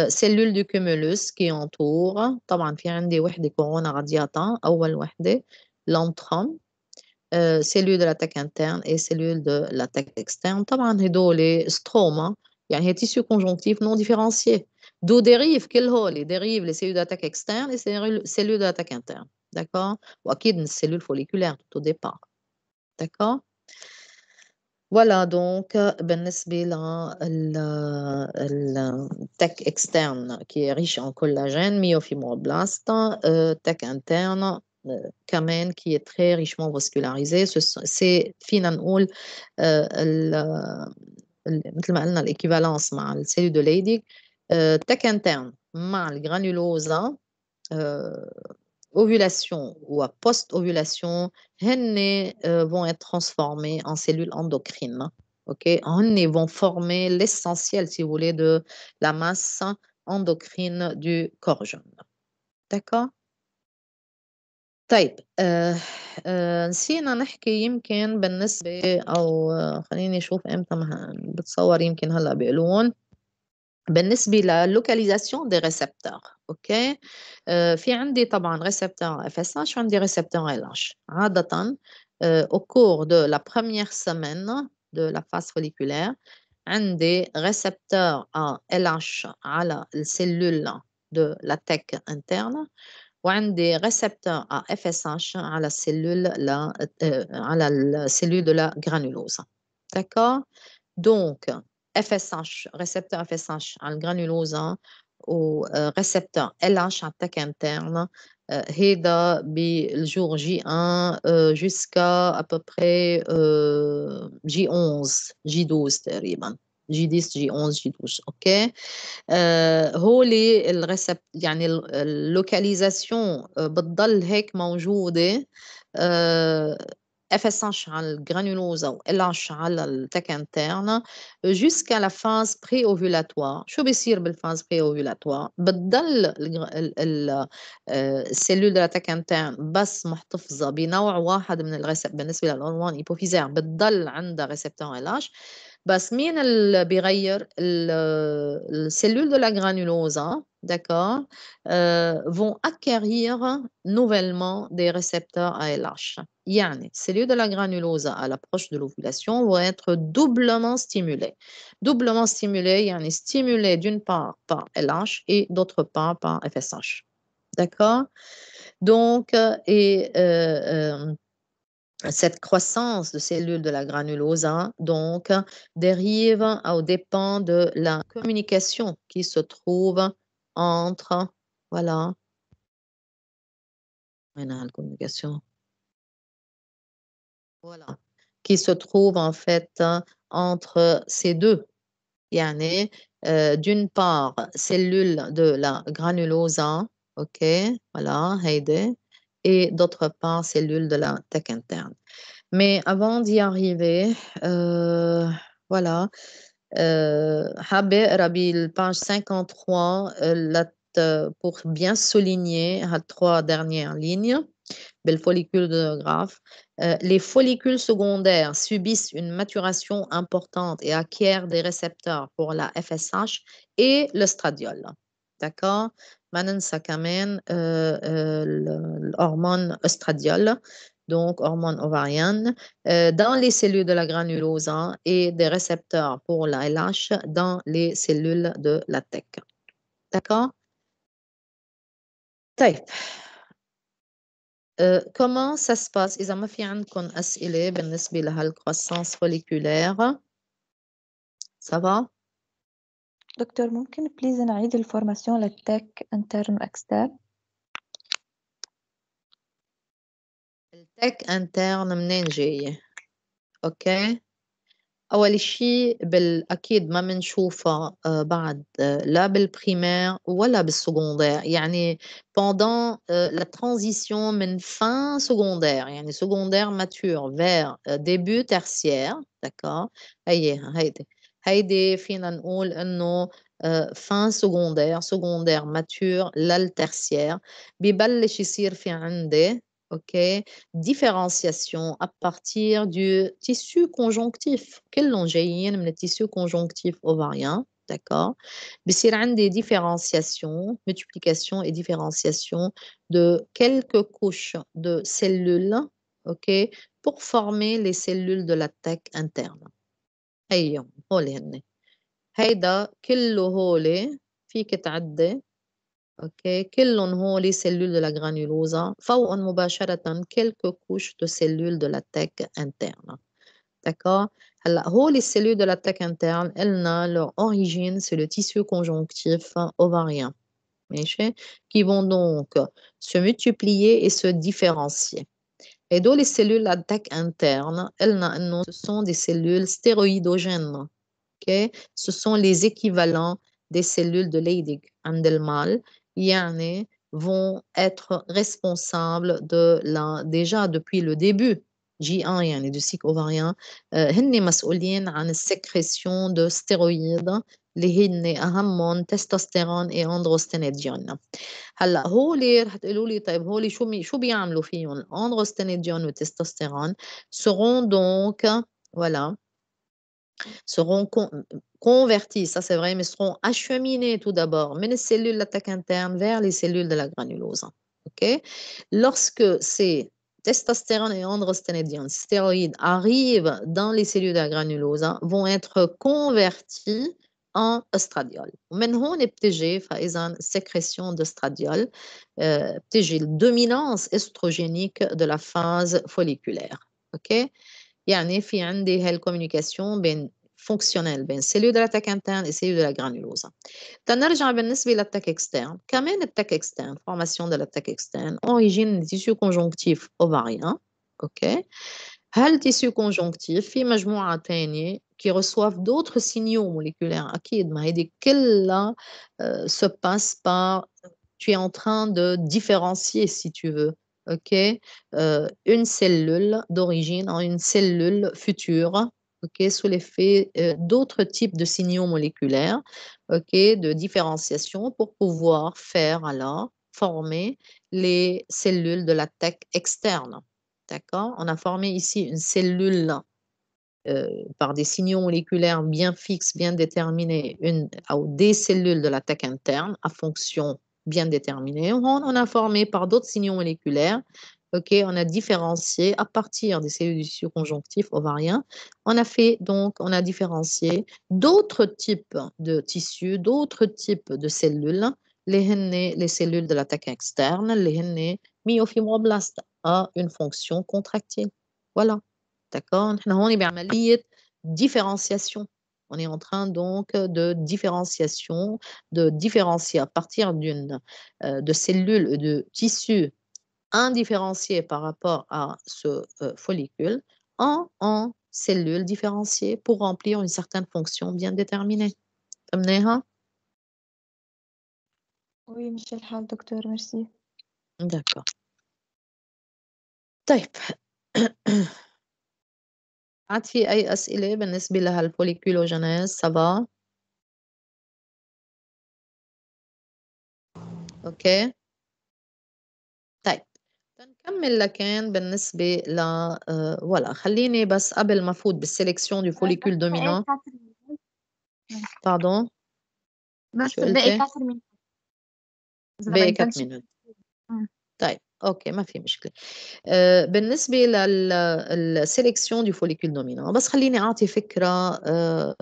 Cellule du cumulus qui entoure, طبعا في عندي وحدة كورونا رادياتا, أول وحدة, l'antrum, cellule de l'attaque interne et cellule de l'attaque externe. طبعا هدول stroma, يعني هي tissu conjonctif non différencié. D'où dérivent كل هول, dérivent les cellules d'attaque externe et cellules de l'attaque interne. D'accord? وأكيد من الcellule folliculaire tout au départ. D'accord? Voilà donc بالنسبة للتك externe qui est riche en collagène, myofibroblaste, tech interne كمان qui est très richement vascularisé. C'est فينا نقول مثل ما قلنا الإكيفالانس مع السيلول de Leydig. تك interne مع الجرانولوزا ovulation ou à post-ovulation, vont être transformés en cellules endocrines. OK? Ils vont former l'essentiel, si vous voulez, de la masse endocrine du corps jeune. D'accord? طيب نسينا نحكي يمكن بالنسبة أو خليني أشوف إمتى بتصور يمكن هلأ بيقولون بالنسبة للوكاليزاسيون دي ريسبتور. اوكي في عندي طبعا ريسبتور FSH وعندي ريسبتور LH. عادة au cours de la première semaine de la phase folliculaire عندي ريسبتور LH على السيلول de la tech interne وعندي ريسبتور FSH على السيلول على السيلول de la granulosa. D'accord? Donc FSH, récepteur FSH على الجرانولوزا وريسبتور LH على التك interne. هيدا بالجور J1 jusqu'à à peu près J11 J12 تقريبا J10 J11 J12. اوكي هولي يعني اللوكاليزاسيون بتضل هيك موجوده. FSH على الجرانولوزا و LH على التك interne jusqu'à la phase préovulatoire. شو بيصير بالفاز préovulatoire؟ بتضل السيلول de l'attaque interne بس محتفظة بنوع واحد من الريسبتور. بالنسبة للهرمون هيبوفيزير بتضل عندها ريسبتور LH, بس مين اللي بيغير السيلول de la granulosa, d'accord, vont acquérir nouvellement des récepteurs ALH. يعني cellules de la granulosa à l'approche de l'ovulation vont être doublement stimulées. Doublement stimulées, يعني stimulées d'une part par LH et d'autre part par FSH. D'accord? Donc, cette croissance de cellules de la granulosa donc dérive ou dépend de la communication qui se trouve entre, voilà, la communication, voilà, qui se trouve en fait entre ces deux. يعني d'une part cellules de la granulosa, ok, voilà, هيدي, et d'autre part cellules de la tech interne. Mais avant d'y arriver, voilà, حابة أقرأ بالpage 53 pour bien souligner les 3 dernières lignes. Le follicule de Graaff. Les follicules secondaires subissent une maturation importante et acquièrent des récepteurs pour la FSH et le stradiol. D'accord? ما ننسى كمان l'hormone estradiol, donc hormone ovarienne, dans les cellules de la granulosa et des récepteurs pour la LH dans les cellules de la tech. D'accord? طيب. Comment ça se passe إذا ما في عندكم أسئلة بالنسبة لهالكروسانس folliculaire؟ ça va؟ دكتور ممكن بليز نعيد الفورماسيون للتك انترن واكسترن؟ التك انترن منين جاية؟ اوكي أول شيء أكيد ما بنشوفها بعد لا بالبريمير ولا بالسكوندير يعني pendant la transition من fin secondaire يعني secondaire mature vers début tertiaire d'accord هيدي فينا نقول إنه fin secondaire mature للtertiaire ببلش يصير في عندي OK différenciation à partir du tissu conjonctif كلهم جايين من التيسيو conjonctif ovarien d'accord بصير عندي différenciation multiplication et différenciation de quelques couches de cellules OK pour former les cellules de l'attaque interne هيهم هولي هن هيدا كله هولي فيك تعدي OK كلهم هولي cellules de la granulosa فوقهم مباشرة quelques couches de cellules de l'attaque interne d'accord هلا هولي cellules de l'attaque interne قلنا leur origine c'est le tissu conjonctif ovarien ماشي qui vont donc se multiplier et se différencier et donc les cellules d'attaque interne قلنا إنه ce sont des cellules stéroïdogènes OK ce sont les équivalents des cellules de Leydig عند المال يعني vont être responsables de la déjà depuis le début J1 يعني du cycle ovarien هن مسؤولين عن السكريشن de stéroïdes اللي هن أهمهم تستوستيرون et androstenedione هلا هولي رح تقولوا لي طيب هولي شو بيعملوا فيهم الاندروستينيديون والتستوستيرون seront donc voilà seront convertis, ça c'est vrai, mais seront acheminés tout d'abord mais les cellules d'attaque interne vers les cellules de la granulose. OK? Lorsque ces testostérone et androstenedione, stéroïdes, arrivent dans les cellules de la granulose, vont être convertis en estradiol. ومن هون بتجي فإذا sécrétion d'estradiol بتجي الdominance estrogénique de la phase folliculaire. OK? يعني في عندي هالcommunication بين fonctionnelle بين cellules de l'attaque interne et cellules de la granulose. تنرجع بالنسبة للتاك externe كمان التاك externe formation de l'attaque externe origine du tissu conjonctif ovarien. OK هالتيسيو conjonctif في مجموعة تانية qui reçoivent d'autres signaux moléculaires أكيد ما هيدي كلها se passe par tu es en train de différencier si tu veux OK une cellule d'origine en une cellule future OK sous l'effet d'autres types de signaux moléculaires OK de différenciation pour pouvoir faire alors former les cellules de l'attaque externe. D'accord? On a formé ici une cellule par des signaux moléculaires bien fixes, bien déterminés, des cellules de l'attaque interne à fonction bien déterminée. On a formé par d'autres signaux moléculaires. OK, on a différencié à partir des cellules du tissu conjonctif ovarien. On a différencié d'autres types de tissus, d'autres types de cellules, les cellules de l'attaque externe, les myofibroblastes à une fonction contractile. Voilà. D'accord? نحن هون بعملية différenciation. On est en train donc de différencier à partir de cellules de tissus indifférenciés par rapport à ce follicule en cellules différenciées pour remplir une certaine fonction bien déterminée. فهمناها؟ Oui, ماشي الحال دكتور ميرسي. D'accord. طيب عاد في أي أسئلة بالنسبة لهالفوليكولوجينيز سافا؟ أوكي طيب نكمل لكن بالنسبة voilà خليني بس قبل ما فوت بالسيلكسيون دو فوليكول دومينant pardon بس شو باقي قلتي؟ 4 minutes إذا باقي بدك 4 minutes مم. طيب أوكي ما في مشكلة بالنسبة للسيلكسيون دو فوليكول دومينant بس خليني أعطي فكرة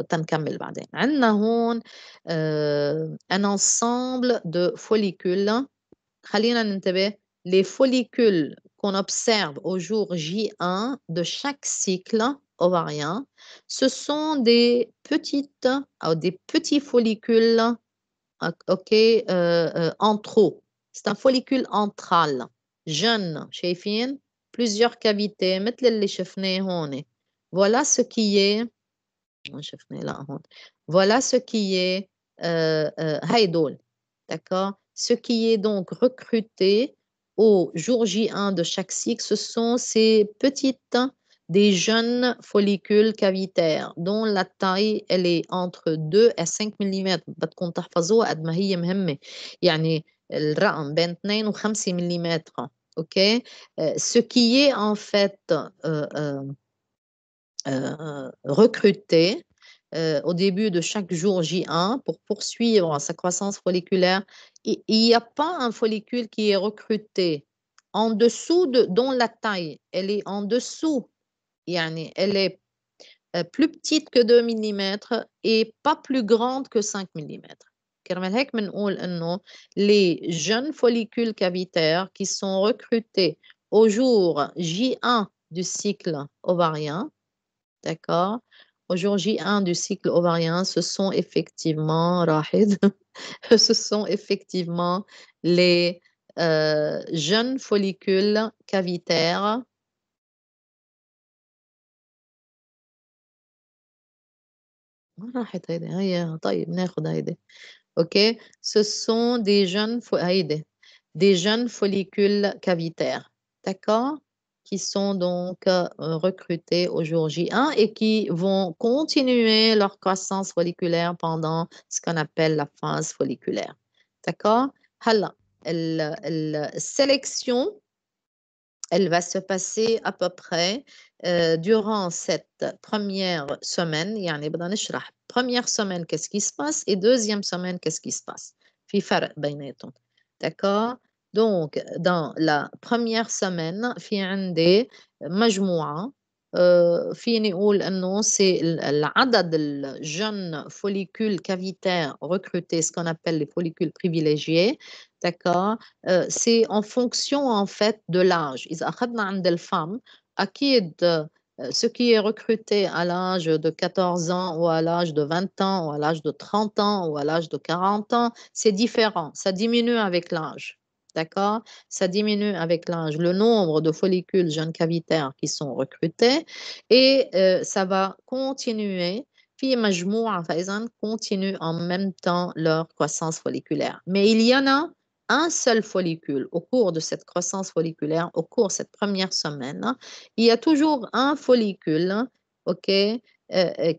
تنكمل بعدين عندنا هون un ensemble de follicules خلينا ننتبه les follicules qu'on observe au jour J1 de chaque cycle ovarien, ce sont des petits follicules entraux. C'est un follicule antral, jeune, شايفين plusieurs cavités مثل اللي شفناه هون. Voilà ce qui est Voilà ce qui est هيدول. D'accord? Ce qui est donc recruté au jour J1 de chaque cycle, ce sont ces petites, des jeunes follicules cavitaires dont la taille elle est entre 2 à 5 mm. بدكم تحفظوها قد ما هي مهمة. يعني الرقم بين 2 و 5 mm. OK? Ce qui est en fait recruté au début de chaque jour J1 pour poursuivre sa croissance folliculaire. Il n'y a pas un follicule qui est recruté en dessous dont la taille, elle est en dessous, yani elle est plus petite que 2 mm et pas plus grande que 5 mm. كرمال هيك بنقول إنه les jeunes follicules cavitaires qui sont recrutés au jour J1 du cycle ovarien, d'accord? Au jour J1 du cycle ovarien, ce sont effectivement, ce sont effectivement les jeunes follicules cavitaires راحت هيدي هي طيب ناخد هيدي. OK? Ce sont des jeunes follicules cavitaires. D'accord? Qui sont donc recrutés au jour J1 et qui vont continuer leur croissance folliculaire pendant ce qu'on appelle la phase folliculaire. D'accord? هلا la sélection, elle va se passer à peu près durant cette première semaine. يعني بدنا نشرح première semaine qu'est-ce qui se passe et deuxième semaine qu'est-ce qui se passe. في فرق بيناتهم. D'accord? Donc, dans la première semaine, في عندي مجموعة فيني أقول إنه c'est العدد الجeunes follicules cavitaires recrutés, ce qu'on appelle les follicules privilégiés. D'accord? C'est en fonction en fait de l'âge. إذا أخذنا عند الفم أكيد ce qui est recruté à l'âge de 14 ans ou à l'âge de 20 ans ou à l'âge de 30 ans ou à l'âge de 40 ans, c'est différent. Ça diminue avec l'âge. D'accord? Ça diminue avec l'âge, le nombre de follicules jeunes cavitaires qui sont recrutés et ça va continuer. في مجموعة فإذا continue en même temps leur croissance folliculaire. Mais il y en a un seul follicule au cours de cette croissance folliculaire, au cours de cette première semaine, il y a toujours un follicule, OK,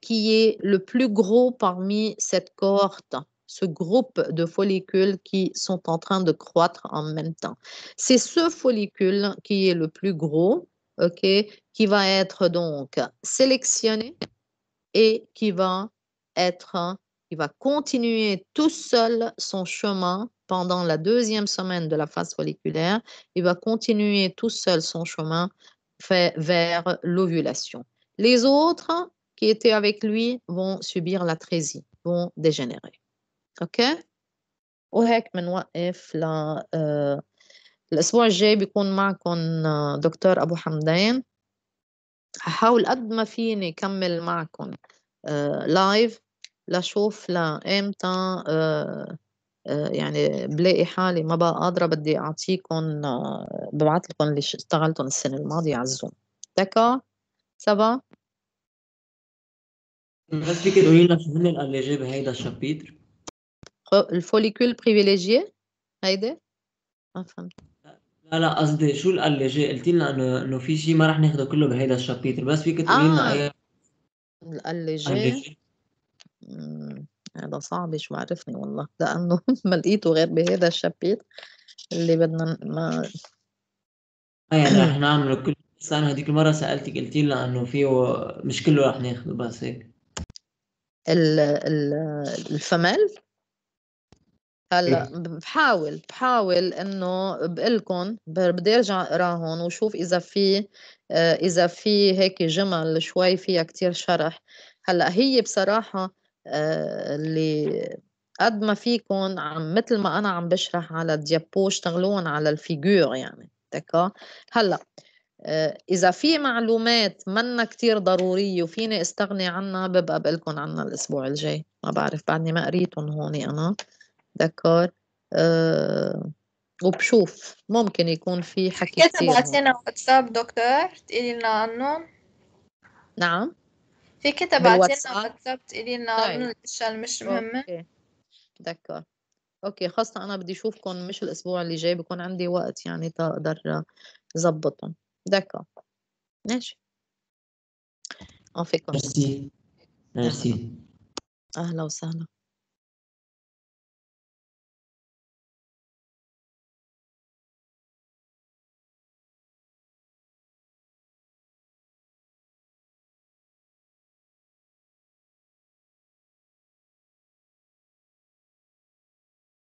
qui est le plus gros parmi cette cohorte, ce groupe de follicules qui sont en train de croître en même temps. C'est ce follicule qui est le plus gros, OK, qui va être donc sélectionné et qui va continuer tout seul son chemin pendant la deuxième semaine de la phase folliculaire. Il va continuer tout seul son chemin vers l'ovulation. Les autres qui étaient avec lui vont subir l'atrésie, vont dégénérer. OK? وهيك بنوقف الأسبوع الجاي بيكون معكم دكتور أبو حمدان. هحاول قد ما فيني كمل معكم لايف لشوف لإمتى يعني بلاقي حالي ما بقى قادرة بدي أعطيكم ببعث لكم اللي اشتغلتهم السنة الماضية على الزوم. دكا؟ سبا؟ بس فيك تقولي لنا شو هن الألرجي بهيدا الشابيتر؟ الفوليكول بريفيليجيي هيدا؟ ما فهمت. لا قصدي شو الألرجي؟ قلتي لنا إنه في شيء ما رح ناخده كله بهيدا الشابيتر، بس فيك تقولي لنا أي الألرجي؟ هذا صعب شو بعرفني والله لأنه ما لقيته غير بهذا الشابيتر اللي بدنا ما يعني رح نعمله كل. بس أنا هديك المرة سألتك قلتي لنا إنه فيه مش كله رح ناخده بس هيك. الفمل هلا بحاول انه بقلكم بدي ارجع اقراهم وشوف اذا في هيك جمل شوي فيها كتير شرح. هلا هي بصراحة اللي قد ما فيكم مثل ما انا عم بشرح على الديابو اشتغلون على الفيجور يعني دكا. هلا إذا في معلومات منا كتير ضرورية وفيني استغني عنها ببقى بقلكن عنها الأسبوع الجاي. ما بعرف بعدني ما قريتهم هوني أنا. دكار وبشوف ممكن يكون في حكي كيف كتير. تبعتينا واتساب دكتور تقولي لنا عنهم؟ نعم فيك تبعتي لنا بالواتساب. واتساب تقولي لنا من طيب الاشياء المش مهمة. اوكي دكار. اوكي خاصة انا بدي اشوفكم مش الاسبوع اللي جاي، بكون عندي وقت يعني تقدر ظبطهم. دكار ماشي. on fait comme ça. ميرسي. أهلا وسهلا.